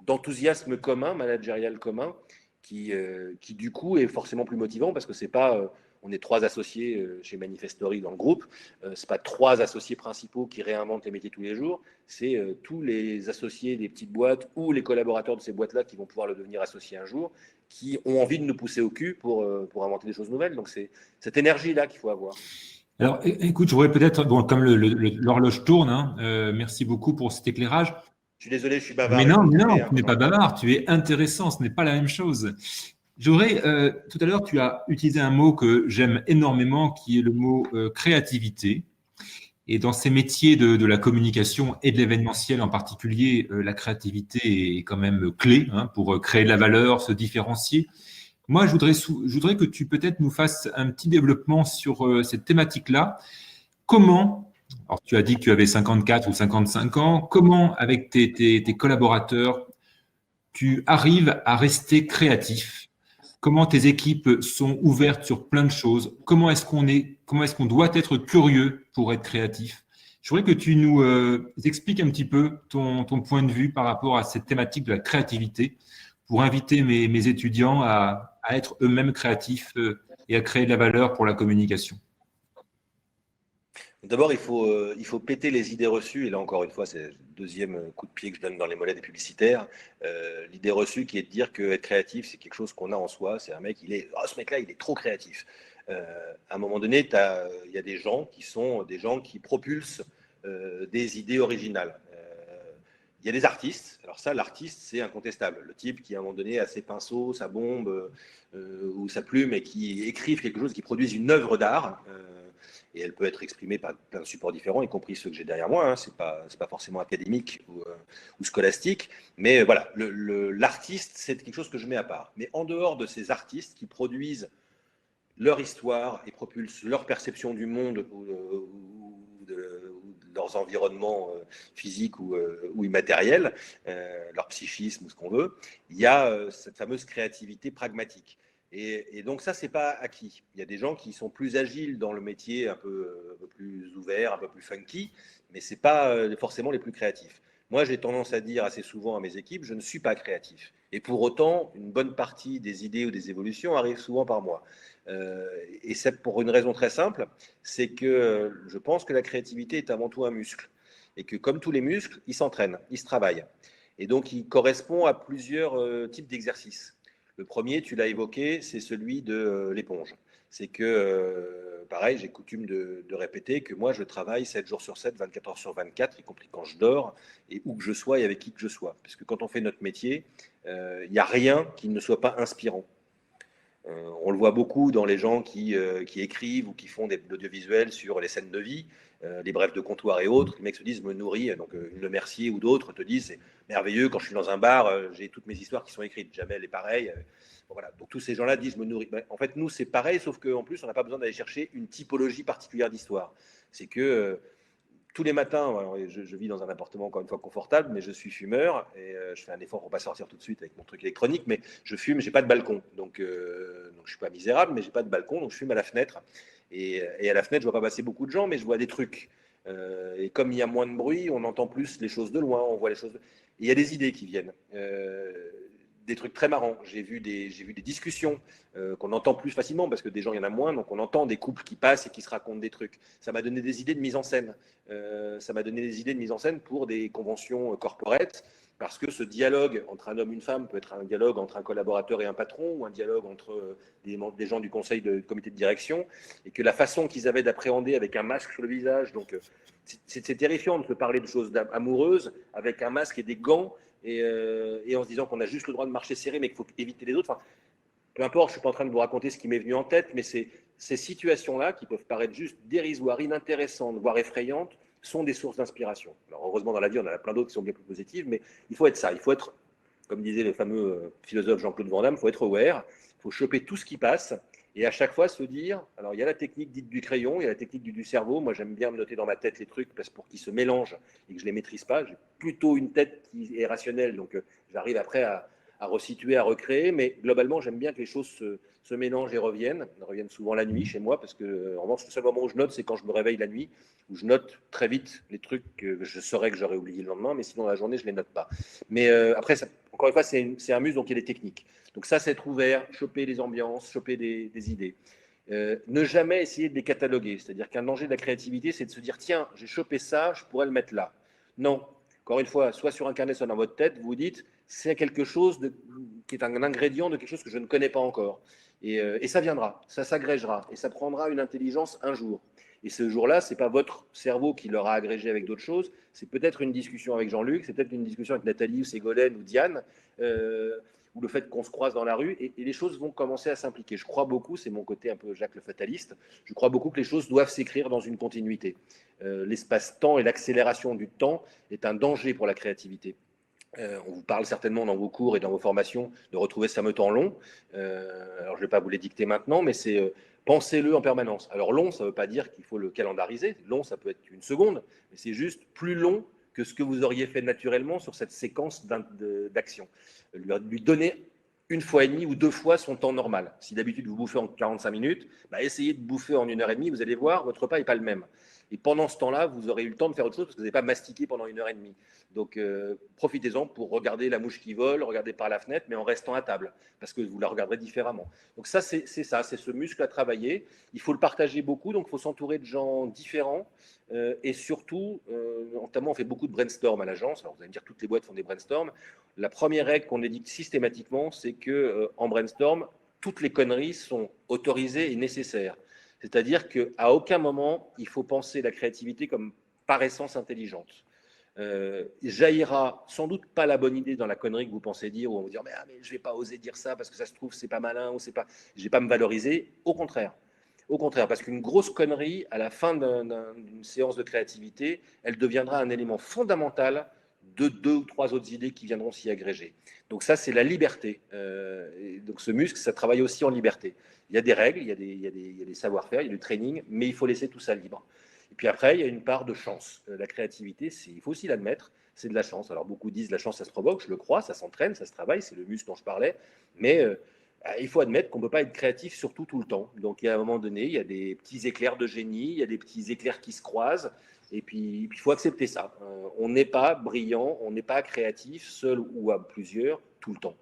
d'enthousiasme commun, managérial commun, qui du coup est forcément plus motivant parce que c'est pas, on est 3 associés chez Manifestory dans le groupe, c'est pas 3 associés principaux qui réinventent les métiers tous les jours, c'est tous les associés des petites boîtes ou les collaborateurs de ces boîtes-là qui vont pouvoir le devenir associés un jour, qui ont envie de nous pousser au cul pour inventer des choses nouvelles. Donc c'est cette énergie-là qu'il faut avoir. Alors, écoute, je voudrais peut-être, bon, comme l'horloge tourne, hein, merci beaucoup pour cet éclairage. Je suis désolé, je suis bavard. Mais non, tu n'es pas bavard, tu es intéressant, ce n'est pas la même chose. J'aurais, tout à l'heure, tu as utilisé un mot que j'aime énormément, qui est le mot créativité. Et dans ces métiers de la communication et de l'événementiel en particulier, la créativité est quand même clé, hein, pour créer de la valeur, se différencier. Moi, je voudrais que tu peut-être nous fasses un petit développement sur cette thématique-là. Comment, alors tu as dit que tu avais 54 ou 55 ans, comment avec tes collaborateurs, tu arrives à rester créatif? Comment tes équipes sont ouvertes sur plein de choses? Comment est-ce qu'on doit être curieux pour être créatif? Je voudrais que tu nous expliques un petit peu ton point de vue par rapport à cette thématique de la créativité pour inviter mes étudiants à être eux-mêmes créatifs et à créer de la valeur pour la communication. D'abord, il faut péter les idées reçues. Et là, encore une fois, c'est le deuxième coup de pied que je donne dans les mollets des publicitaires. L'idée reçue qui est de dire qu'être créatif, c'est quelque chose qu'on a en soi. C'est un mec, ce mec-là, il est trop créatif. À un moment donné, il y a des gens qui sont des gens qui propulsent des idées originales. Il y a des artistes. Alors ça, l'artiste, c'est incontestable. Le type qui, à un moment donné, a ses pinceaux, sa bombe ou sa plume et qui écrivent quelque chose, qui produisent une œuvre d'art. Et elle peut être exprimée par plein de supports différents, y compris ceux que j'ai derrière moi. Hein. C'est pas forcément académique ou scolastique. Mais voilà, l'artiste, c'est quelque chose que je mets à part. Mais en dehors de ces artistes qui produisent leur histoire et propulsent leur perception du monde ou de leurs environnements physiques ou immatériels, leur psychisme ou ce qu'on veut, il y a cette fameuse créativité pragmatique. Et donc ça, c'est pas acquis. Il y a des gens qui sont plus agiles dans le métier, un peu plus ouvert, un peu plus funky, mais c'est pas forcément les plus créatifs. Moi, j'ai tendance à dire assez souvent à mes équipes, je ne suis pas créatif. Et pour autant, une bonne partie des idées ou des évolutions arrivent souvent par moi. Et c'est pour une raison très simple, c'est que je pense que la créativité est avant tout un muscle. Et que comme tous les muscles, il s'entraîne, il se travaille. Et donc, il correspond à plusieurs types d'exercices. Le premier, tu l'as évoqué, c'est celui de l'éponge. C'est que, pareil, j'ai coutume de répéter que moi, je travaille 7 jours sur 7, 24 heures sur 24, y compris quand je dors, et où que je sois et avec qui que je sois. Parce que quand on fait notre métier, il n'y a rien qui ne soit pas inspirant. On le voit beaucoup dans les gens qui écrivent ou qui font de l'audiovisuel sur les scènes de vie, les brefs de comptoir et autres. Les mecs se disent, me nourris, donc Le Mercier ou d'autres te disent, c'est merveilleux, quand je suis dans un bar, j'ai toutes mes histoires qui sont écrites. Jamel est pareil. Bon, voilà. Donc tous ces gens-là disent, me nourris. Ben, en fait, nous, c'est pareil, sauf qu'en plus, on n'a pas besoin d'aller chercher une typologie particulière d'histoire. C'est que tous les matins, alors, je vis dans un appartement encore une fois confortable, mais je suis fumeur et je fais un effort pour pas sortir tout de suite avec mon truc électronique, mais je fume, j'ai pas de balcon, donc je suis pas misérable, mais j'ai pas de balcon, donc je fume à la fenêtre et à la fenêtre je vois pas passer beaucoup de gens, mais je vois des trucs. Et comme il y a moins de bruit, on entend plus les choses de loin, on voit les choses. Et il y a des idées qui viennent. Des trucs très marrants. J'ai vu des discussions qu'on entend plus facilement parce que des gens, il y en a moins, donc on entend des couples qui passent et qui se racontent des trucs. Ça m'a donné des idées de mise en scène. Ça m'a donné des idées de mise en scène pour des conventions corporate, parce que ce dialogue entre un homme et une femme peut être un dialogue entre un collaborateur et un patron, ou un dialogue entre des gens du conseil de comité de direction, et que la façon qu'ils avaient d'appréhender avec un masque sur le visage, donc c'est terrifiant de se parler de choses amoureuses avec un masque et des gants, et en se disant qu'on a juste le droit de marcher serré, mais qu'il faut éviter les autres. Enfin, peu importe, je ne suis pas en train de vous raconter ce qui m'est venu en tête, mais ces situations-là, qui peuvent paraître juste dérisoires, inintéressantes, voire effrayantes, sont des sources d'inspiration. Alors heureusement, dans la vie, on en a plein d'autres qui sont bien plus positives, mais il faut être ça. Il faut être, comme disait le fameux philosophe Jean-Claude Van Damme, il faut être aware, il faut choper tout ce qui passe, et à chaque fois se dire, alors il y a la technique dite du crayon, il y a la technique du cerveau. Moi, j'aime bien me noter dans ma tête les trucs pour qu'ils se mélangent et que je ne les maîtrise pas. J'ai plutôt une tête qui est rationnelle, donc j'arrive après à resituer, à recréer, mais globalement, j'aime bien que les choses se mélangent et reviennent souvent la nuit chez moi, parce que en revanche, le seul moment où je note, c'est quand je me réveille la nuit, où je note très vite les trucs que je saurais que j'aurais oublié le lendemain, mais sinon, la journée, je ne les note pas. Mais après, encore une fois, c'est un muse, donc il y a des techniques. Donc ça, c'est être ouvert, choper les ambiances, choper des idées. Ne jamais essayer de les cataloguer. C'est-à-dire qu'un danger de la créativité, c'est de se dire, tiens, j'ai chopé ça, je pourrais le mettre là. Non. Encore une fois, soit sur un carnet, soit dans votre tête, vous vous dites, c'est quelque chose qui est un ingrédient de quelque chose que je ne connais pas encore. Et ça viendra, ça s'agrégera, et ça prendra une intelligence un jour. Et ce jour-là, ce n'est pas votre cerveau qui l'aura agrégé avec d'autres choses, c'est peut-être une discussion avec Jean-Luc, c'est peut-être une discussion avec Nathalie ou Ségolène ou Diane, ou le fait qu'on se croise dans la rue, et les choses vont commencer à s'impliquer. Je crois beaucoup, c'est mon côté un peu Jacques le fataliste, je crois beaucoup que les choses doivent s'écrire dans une continuité. L'espace-temps et l'accélération du temps est un danger pour la créativité. On vous parle certainement dans vos cours et dans vos formations de retrouver ce fameux temps long. Alors, je ne vais pas vous les dicter maintenant, mais c'est pensez-le en permanence. Alors, long, ça ne veut pas dire qu'il faut le calendariser. Long, ça peut être une seconde, mais c'est juste plus long que ce que vous auriez fait naturellement sur cette séquence d'action. Lui donner une fois et demie ou deux fois son temps normal. Si d'habitude vous bouffez en 45 minutes, essayez de bouffer en 1 heure et demie, vous allez voir, votre repas n'est pas le même. Et pendant ce temps-là, vous aurez eu le temps de faire autre chose parce que vous n'avez pas mastiqué pendant 1 heure et demie. Donc, profitez-en pour regarder la mouche qui vole, regarder par la fenêtre, mais en restant à table, parce que vous la regarderez différemment. Donc ça, c'est ce muscle à travailler. Il faut le partager beaucoup, donc il faut s'entourer de gens différents. Et surtout, notamment, on fait beaucoup de brainstorm à l'agence. Alors, vous allez me dire, toutes les boîtes font des brainstorms. La première règle qu'on édicte systématiquement, c'est qu'en brainstorm, toutes les conneries sont autorisées et nécessaires. C'est-à-dire qu'à aucun moment, il faut penser la créativité comme par essence intelligente. Jaillira sans doute pas la bonne idée dans la connerie que vous pensez dire, où on va vous dire mais je ne vais pas oser dire ça parce que ça se trouve c'est pas malin, ou je vais pas me valoriser. Au contraire, parce qu'une grosse connerie à la fin d'une séance de créativité, elle deviendra un élément fondamental de 2 ou 3 autres idées qui viendront s'y agréger. Donc ça, c'est la liberté. Et donc ce muscle, ça travaille aussi en liberté. Il y a des règles, il y a des savoir-faire, il y a du training, mais il faut laisser tout ça libre. Et puis après, il y a une part de chance. La créativité, il faut aussi l'admettre, c'est de la chance. Alors beaucoup disent la chance, ça se provoque, je le crois, ça s'entraîne, ça se travaille, c'est le muscle dont je parlais, mais il faut admettre qu'on ne peut pas être créatif surtout tout le temps. Donc, à un moment donné, il y a des petits éclairs de génie, il y a des petits éclairs qui se croisent, et puis il faut accepter ça. On n'est pas brillant, on n'est pas créatif, seul ou à plusieurs, tout le temps.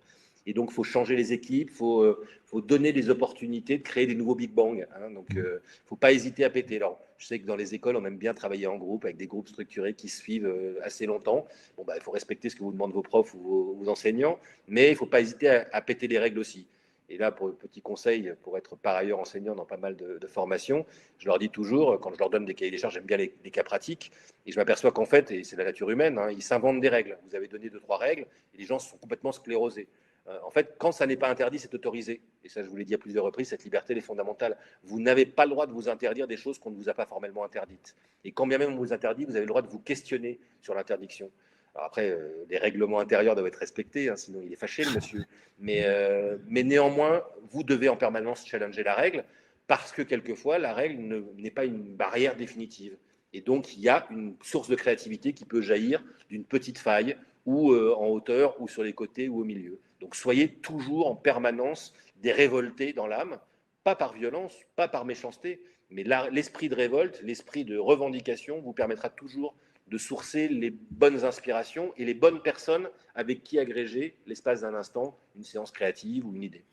Et donc, il faut changer les équipes, il faut donner des opportunités de créer des nouveaux Big Bang. Donc, il ne faut pas hésiter à péter. Alors, je sais que dans les écoles, on aime bien travailler en groupe, avec des groupes structurés qui se suivent assez longtemps. Bon, il faut respecter ce que vous demandent vos profs ou vos enseignants, mais il ne faut pas hésiter à péter les règles aussi. Et là, pour le petit conseil, pour être par ailleurs enseignant dans pas mal de formations, je leur dis toujours, quand je leur donne des cahiers des charges, j'aime bien les cas pratiques, et je m'aperçois qu'en fait, et c'est la nature humaine, ils s'inventent des règles. Vous avez donné 2-3 règles, et les gens sont complètement sclérosés. En fait, quand ça n'est pas interdit, c'est autorisé. Et ça, je vous l'ai dit à plusieurs reprises, cette liberté, elle est fondamentale. Vous n'avez pas le droit de vous interdire des choses qu'on ne vous a pas formellement interdites. Et quand bien même on vous interdit, vous avez le droit de vous questionner sur l'interdiction. Alors après, les règlements intérieurs doivent être respectés, hein, sinon il est fâché, le monsieur. Mais néanmoins, vous devez en permanence challenger la règle, parce que quelquefois, la règle n'est pas une barrière définitive. Et donc, il y a une source de créativité qui peut jaillir d'une petite faille, ou en hauteur, ou sur les côtés, ou au milieu. Donc, soyez toujours en permanence des révoltés dans l'âme, pas par violence, pas par méchanceté, mais l'esprit de révolte, l'esprit de revendication vous permettra toujours de sourcer les bonnes inspirations et les bonnes personnes avec qui agréger, l'espace d'un instant, une séance créative ou une idée.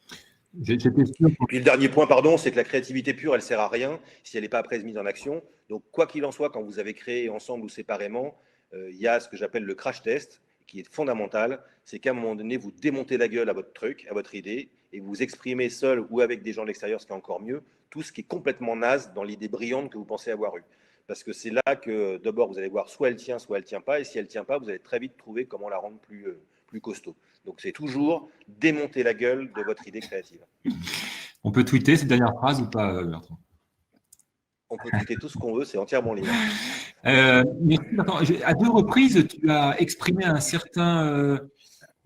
J'étais sûr. Et puis le dernier point, pardon, c'est que la créativité pure, elle ne sert à rien si elle n'est pas après mise en action. Donc, quoi qu'il en soit, quand vous avez créé ensemble ou séparément, il y a ce que j'appelle le crash test, qui est fondamental. C'est qu'à un moment donné, vous démontez la gueule à votre truc, à votre idée, et vous exprimez seul ou avec des gens de l'extérieur, ce qui est encore mieux, tout ce qui est complètement naze dans l'idée brillante que vous pensez avoir eue. Parce que c'est là que, d'abord, vous allez voir soit elle tient, soit elle ne tient pas. Et si elle ne tient pas, vous allez très vite trouver comment la rendre plus costaud. Donc, c'est toujours démonter la gueule de votre idée créative. On peut tweeter cette dernière phrase ou pas, Bertrand? On peut tweeter tout ce qu'on veut, c'est entièrement libre. Merci, Bertrand. À 2 reprises, tu as exprimé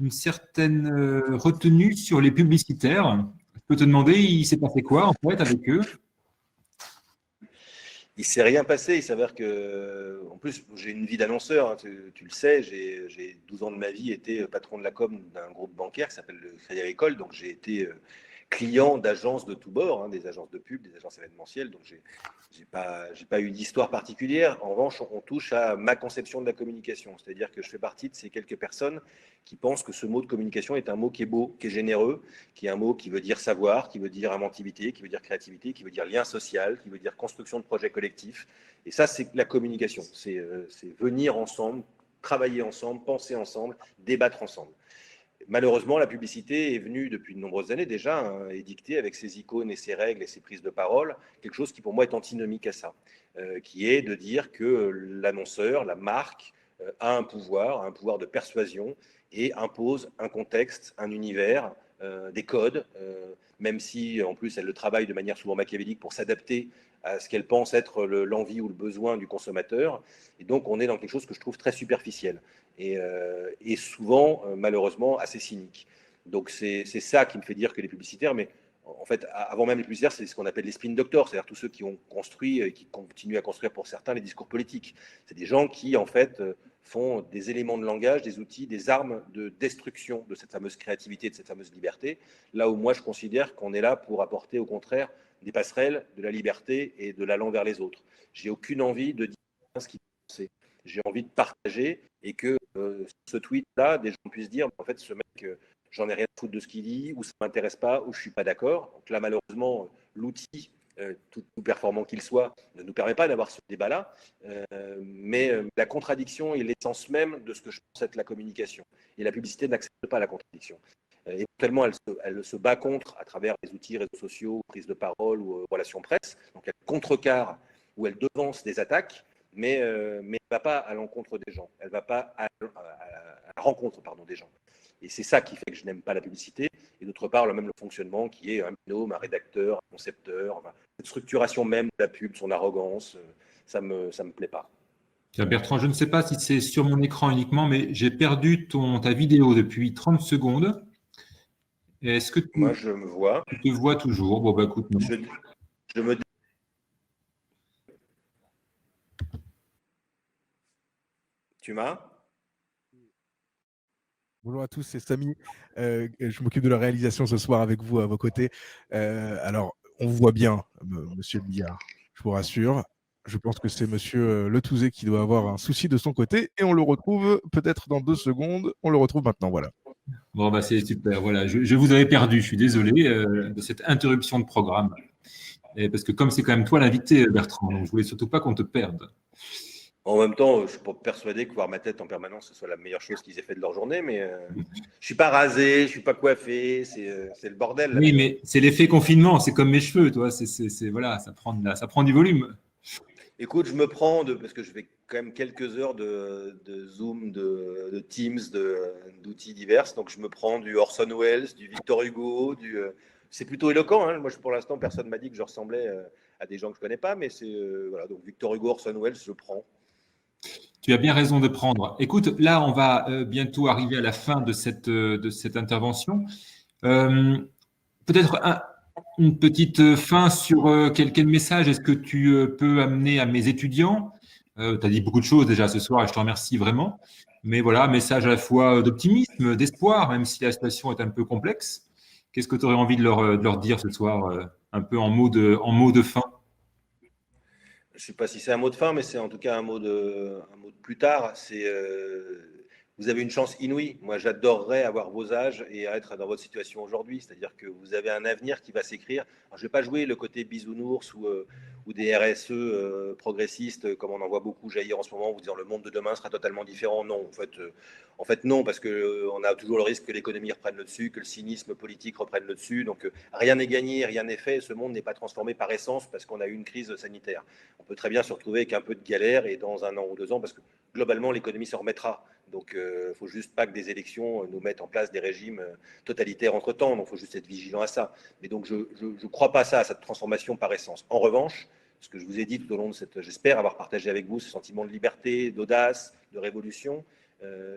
une certaine retenue sur les publicitaires. Je peux te demander, il s'est passé quoi, en fait, avec eux? Il ne s'est rien passé. Il s'avère que, en plus, j'ai une vie d'annonceur, hein, tu le sais, j'ai 12 ans de ma vie été patron de la com d'un groupe bancaire qui s'appelle le Crédit Agricole. Donc, j'ai été client d'agences de tous bords, hein, des agences de pub, des agences événementielles. Donc, j'ai pas eu d'histoire particulière. En revanche, on touche à ma conception de la communication. C'est-à-dire que je fais partie de ces quelques personnes qui pensent que ce mot de communication est un mot qui est beau, qui est généreux, qui est un mot qui veut dire savoir, qui veut dire inventivité, qui veut dire créativité, qui veut dire lien social, qui veut dire construction de projets collectifs. Et ça, c'est la communication. C'est venir ensemble, travailler ensemble, penser ensemble, débattre ensemble. Malheureusement, la publicité est venue depuis de nombreuses années déjà, hein, édictée avec ses icônes et ses règles et ses prises de parole, quelque chose qui pour moi est antinomique à ça, qui est de dire que l'annonceur, la marque, a un pouvoir de persuasion et impose un contexte, un univers, des codes, même si en plus elle le travaille de manière souvent machiavélique pour s'adapter à ce qu'elle pense être l'envie ou le besoin du consommateur. Et donc on est dans quelque chose que je trouve très superficiel et souvent, malheureusement, assez cynique. Donc c'est ça qui me fait dire que les publicitaires, mais en fait, avant même les publicitaires, c'est ce qu'on appelle les spin doctors, c'est-à-dire tous ceux qui ont construit et qui continuent à construire pour certains les discours politiques. C'est des gens qui, en fait, font des éléments de langage, des outils, des armes de destruction de cette fameuse créativité, de cette fameuse liberté, là où moi je considère qu'on est là pour apporter au contraire des passerelles, de la liberté et de l'allant vers les autres. J'ai aucune envie de dire ce qu'ils pensent. J'ai envie de partager et que ce tweet-là, des gens puissent dire, en fait, ce mec, j'en ai rien à foutre de ce qu'il dit, ou ça ne m'intéresse pas, ou je ne suis pas d'accord. Donc là, malheureusement, l'outil, tout performant qu'il soit, ne nous permet pas d'avoir ce débat-là. Mais la contradiction est l'essence même de ce que je pense être la communication. Et la publicité n'accepte pas la contradiction. Éventuellement, elle se bat contre à travers les outils réseaux sociaux, prise de parole ou relations presse. Donc, elle contrecarre ou elle devance des attaques, mais elle ne va pas à l'encontre des gens. Elle ne va pas à la rencontre des gens. Et c'est ça qui fait que je n'aime pas la publicité. Et d'autre part, même le fonctionnement qui est un binôme, un rédacteur, un concepteur, enfin, cette structuration même de la pub, son arrogance, ça me plaît pas. Bertrand, je ne sais pas si c'est sur mon écran uniquement, mais j'ai perdu ta vidéo depuis 30 secondes. Est-ce que moi, je me vois. Tu te vois toujours? Bon, bah écoute, non. Je me. Tu m'as? Bonjour à tous, c'est Samy. Je m'occupe de la réalisation ce soir avec vous à vos côtés. Alors, on vous voit bien, monsieur Billard, je vous rassure. Je pense que c'est monsieur Le Touzé qui doit avoir un souci de son côté et on le retrouve peut-être dans 2 secondes. On le retrouve maintenant, voilà. Bon, bah c'est super. Voilà, je vous avais perdu. Je suis désolé de cette interruption de programme. Parce que comme c'est quand même toi l'invité, Bertrand, donc je voulais surtout pas qu'on te perde. En même temps, je ne suis pas persuadé que voir ma tête en permanence, ce soit la meilleure chose qu'ils aient fait de leur journée, mais je ne suis pas rasé, je ne suis pas coiffé, c'est le bordel. Oui, mais c'est l'effet confinement, c'est comme mes cheveux, toi. Voilà, ça prend du volume. Écoute, je me prends, parce que je fais quand même quelques heures de Zoom, de Teams, d'outils divers. Donc, je me prends du Orson Welles, du Victor Hugo, c'est plutôt éloquent. Hein. Moi, pour l'instant, personne ne m'a dit que je ressemblais à des gens que je ne connais pas. Mais c'est voilà, donc Victor Hugo, Orson Welles, je prends. Tu as bien raison de prendre. Écoute, là, on va bientôt arriver à la fin de cette intervention. Peut-être une petite fin sur quel message est-ce que tu peux amener à mes étudiants? Tu as dit beaucoup de choses déjà ce soir et je te remercie vraiment. Mais voilà, un message à la fois d'optimisme, d'espoir, même si la situation est un peu complexe. Qu'est-ce que tu aurais envie de leur dire ce soir, un peu en mots de fin? Je ne sais pas si c'est un mot de fin, mais c'est en tout cas un mot de plus tard. Vous avez une chance inouïe. Moi, j'adorerais avoir vos âges et être dans votre situation aujourd'hui. C'est-à-dire que vous avez un avenir qui va s'écrire. Alors, je ne vais pas jouer le côté bisounours ou des RSE progressistes, comme on en voit beaucoup jaillir en ce moment, vous disant le monde de demain sera totalement différent. Non, en fait non, parce qu'on a toujours le risque que l'économie reprenne le dessus, que le cynisme politique reprenne le dessus. Donc, rien n'est gagné, rien n'est fait. Ce monde n'est pas transformé par essence parce qu'on a eu une crise sanitaire. On peut très bien se retrouver avec un peu de galère et dans 1 an ou 2 ans, parce que globalement, l'économie se remettra. Donc, il ne faut juste pas que des élections nous mettent en place des régimes totalitaires entre-temps. Donc, il faut juste être vigilant à ça. Mais donc, je ne crois pas à cette transformation par essence. En revanche, ce que je vous ai dit tout au long de j'espère avoir partagé avec vous ce sentiment de liberté, d'audace, de révolution,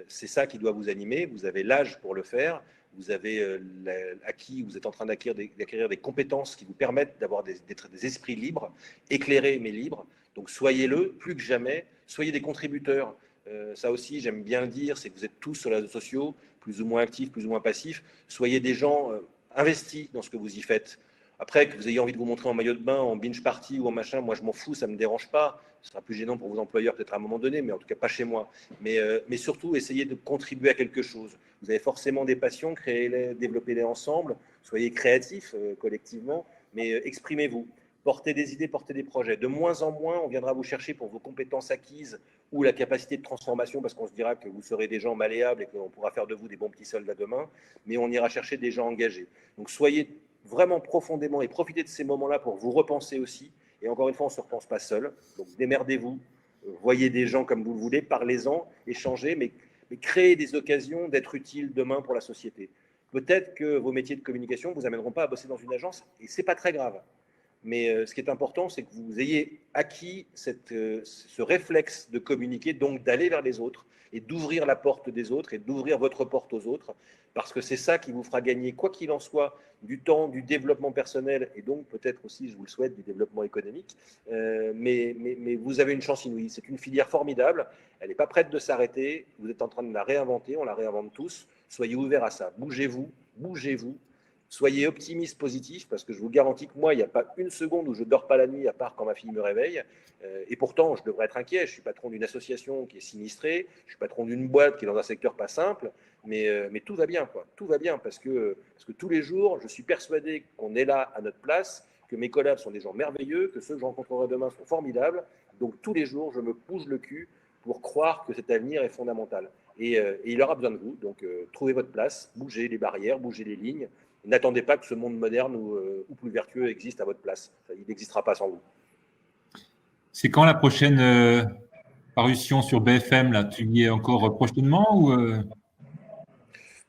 c'est ça qui doit vous animer. Vous avez l'âge pour le faire. Vous avez acquis, vous êtes en train d'acquérir des compétences qui vous permettent d'avoir d'être des esprits libres, éclairés mais libres. Donc soyez-le, plus que jamais, soyez des contributeurs. Ça aussi, j'aime bien le dire, c'est que vous êtes tous sur les réseaux sociaux, plus ou moins actifs, plus ou moins passifs. Soyez des gens investis dans ce que vous y faites. Après, que vous ayez envie de vous montrer en maillot de bain, en binge party ou en machin, moi je m'en fous, ça ne me dérange pas. Ce sera plus gênant pour vos employeurs peut-être à un moment donné, mais en tout cas pas chez moi. Mais surtout, essayez de contribuer à quelque chose. Vous avez forcément des passions, créez-les, développez-les ensemble, soyez créatifs collectivement, mais exprimez-vous. Portez des idées, portez des projets. De moins en moins, on viendra vous chercher pour vos compétences acquises ou la capacité de transformation, parce qu'on se dira que vous serez des gens malléables et qu'on pourra faire de vous des bons petits soldats demain, mais on ira chercher des gens engagés. Donc soyez vraiment profondément et profitez de ces moments-là pour vous repenser aussi. Et encore une fois, on ne se repense pas seul. Donc démerdez-vous, voyez des gens comme vous le voulez, parlez-en, échangez, mais créez des occasions d'être utile demain pour la société. Peut-être que vos métiers de communication ne vous amèneront pas à bosser dans une agence, et ce n'est pas très grave. Mais ce qui est important, c'est que vous ayez acquis ce réflexe de communiquer, donc d'aller vers les autres et d'ouvrir la porte des autres et d'ouvrir votre porte aux autres, parce que c'est ça qui vous fera gagner, quoi qu'il en soit, du temps, du développement personnel et donc peut-être aussi, je vous le souhaite, du développement économique. Mais vous avez une chance inouïe. C'est une filière formidable. Elle n'est pas prête de s'arrêter. Vous êtes en train de la réinventer. On la réinvente tous. Soyez ouverts à ça. Bougez-vous, bougez-vous. Soyez optimiste, positif, parce que je vous garantis que moi, il n'y a pas une seconde où je ne dors pas la nuit, à part quand ma fille me réveille. Et pourtant, je devrais être inquiet. Je suis patron d'une association qui est sinistrée, je suis patron d'une boîte qui est dans un secteur pas simple, mais tout va bien, quoi. Tout va bien, parce que tous les jours, je suis persuadé qu'on est là à notre place, que mes collabs sont des gens merveilleux, que ceux que je rencontrerai demain sont formidables. Donc tous les jours, je me bouge le cul pour croire que cet avenir est fondamental. Et il aura besoin de vous. Donc trouvez votre place, bougez les barrières, bougez les lignes. N'attendez pas que ce monde moderne ou plus vertueux existe à votre place. Il n'existera pas sans vous. C'est quand la prochaine parution sur BFM là? Tu y es encore prochainement ou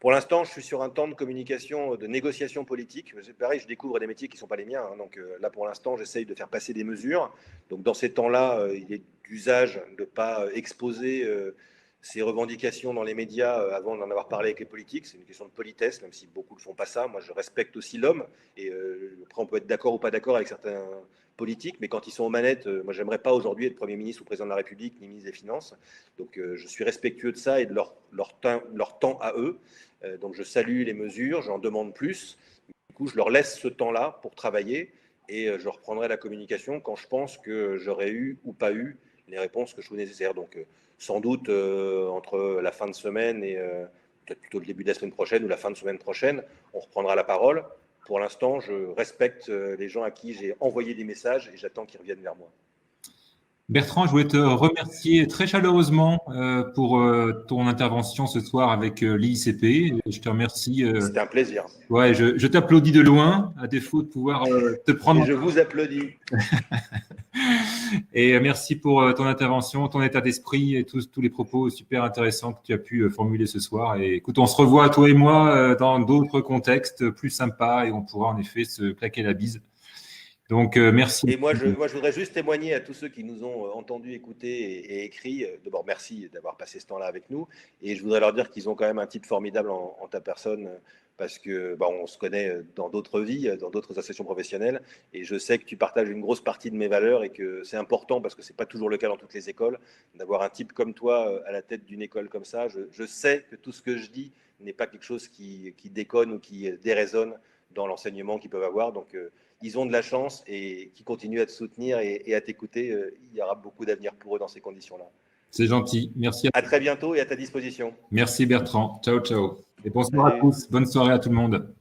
Pour l'instant, je suis sur un temps de communication, de négociation politique. Pareil, je découvre des métiers qui ne sont pas les miens. Hein, donc là, pour l'instant, j'essaye de faire passer des mesures. Donc dans ces temps-là, il est d'usage de ne pas exposer ces revendications dans les médias avant d'en avoir parlé avec les politiques. C'est une question de politesse, même si beaucoup ne font pas ça. Moi, je respecte aussi l'homme. Et après, on peut être d'accord ou pas d'accord avec certains politiques, mais quand ils sont aux manettes, moi, j'aimerais pas aujourd'hui être Premier ministre ou Président de la République, ni ministre des Finances. Donc, je suis respectueux de ça et de leur temps à eux. Donc, je salue les mesures, j'en demande plus. Du coup, je leur laisse ce temps-là pour travailler et je reprendrai la communication quand je pense que j'aurai eu ou pas eu les réponses que je trouve nécessaires. Donc, sans doute entre la fin de semaine et peut-être plutôt le début de la semaine prochaine ou la fin de semaine prochaine, on reprendra la parole. Pour l'instant, je respecte les gens à qui j'ai envoyé des messages et j'attends qu'ils reviennent vers moi. Bertrand, je voulais te remercier très chaleureusement pour ton intervention ce soir avec l'IICP. Je te remercie. C'était un plaisir. Ouais, je t'applaudis de loin, à défaut de pouvoir te prendre. Et je vous applaudis. Et merci pour ton intervention, ton état d'esprit et tous les propos super intéressants que tu as pu formuler ce soir. Et écoute, on se revoit, toi et moi, dans d'autres contextes plus sympas et on pourra en effet se claquer la bise. Donc, merci. Et moi, je voudrais juste témoigner à tous ceux qui nous ont entendus, écoutés et écrits. D'abord, merci d'avoir passé ce temps-là avec nous. Et je voudrais leur dire qu'ils ont quand même un type formidable en ta personne, parce que on se connaît dans d'autres vies, dans d'autres associations professionnelles. Et je sais que tu partages une grosse partie de mes valeurs et que c'est important, parce que ce n'est pas toujours le cas dans toutes les écoles, d'avoir un type comme toi à la tête d'une école comme ça. Je sais que tout ce que je dis n'est pas quelque chose qui déconne ou qui déraisonne dans l'enseignement qu'ils peuvent avoir. Donc, ils ont de la chance et qui continuent à te soutenir et à t'écouter. Il y aura beaucoup d'avenir pour eux dans ces conditions-là. C'est gentil. Merci. À très bientôt et à ta disposition. Merci Bertrand. Ciao, ciao. Et bonsoir à tous. Bonne soirée à tout le monde.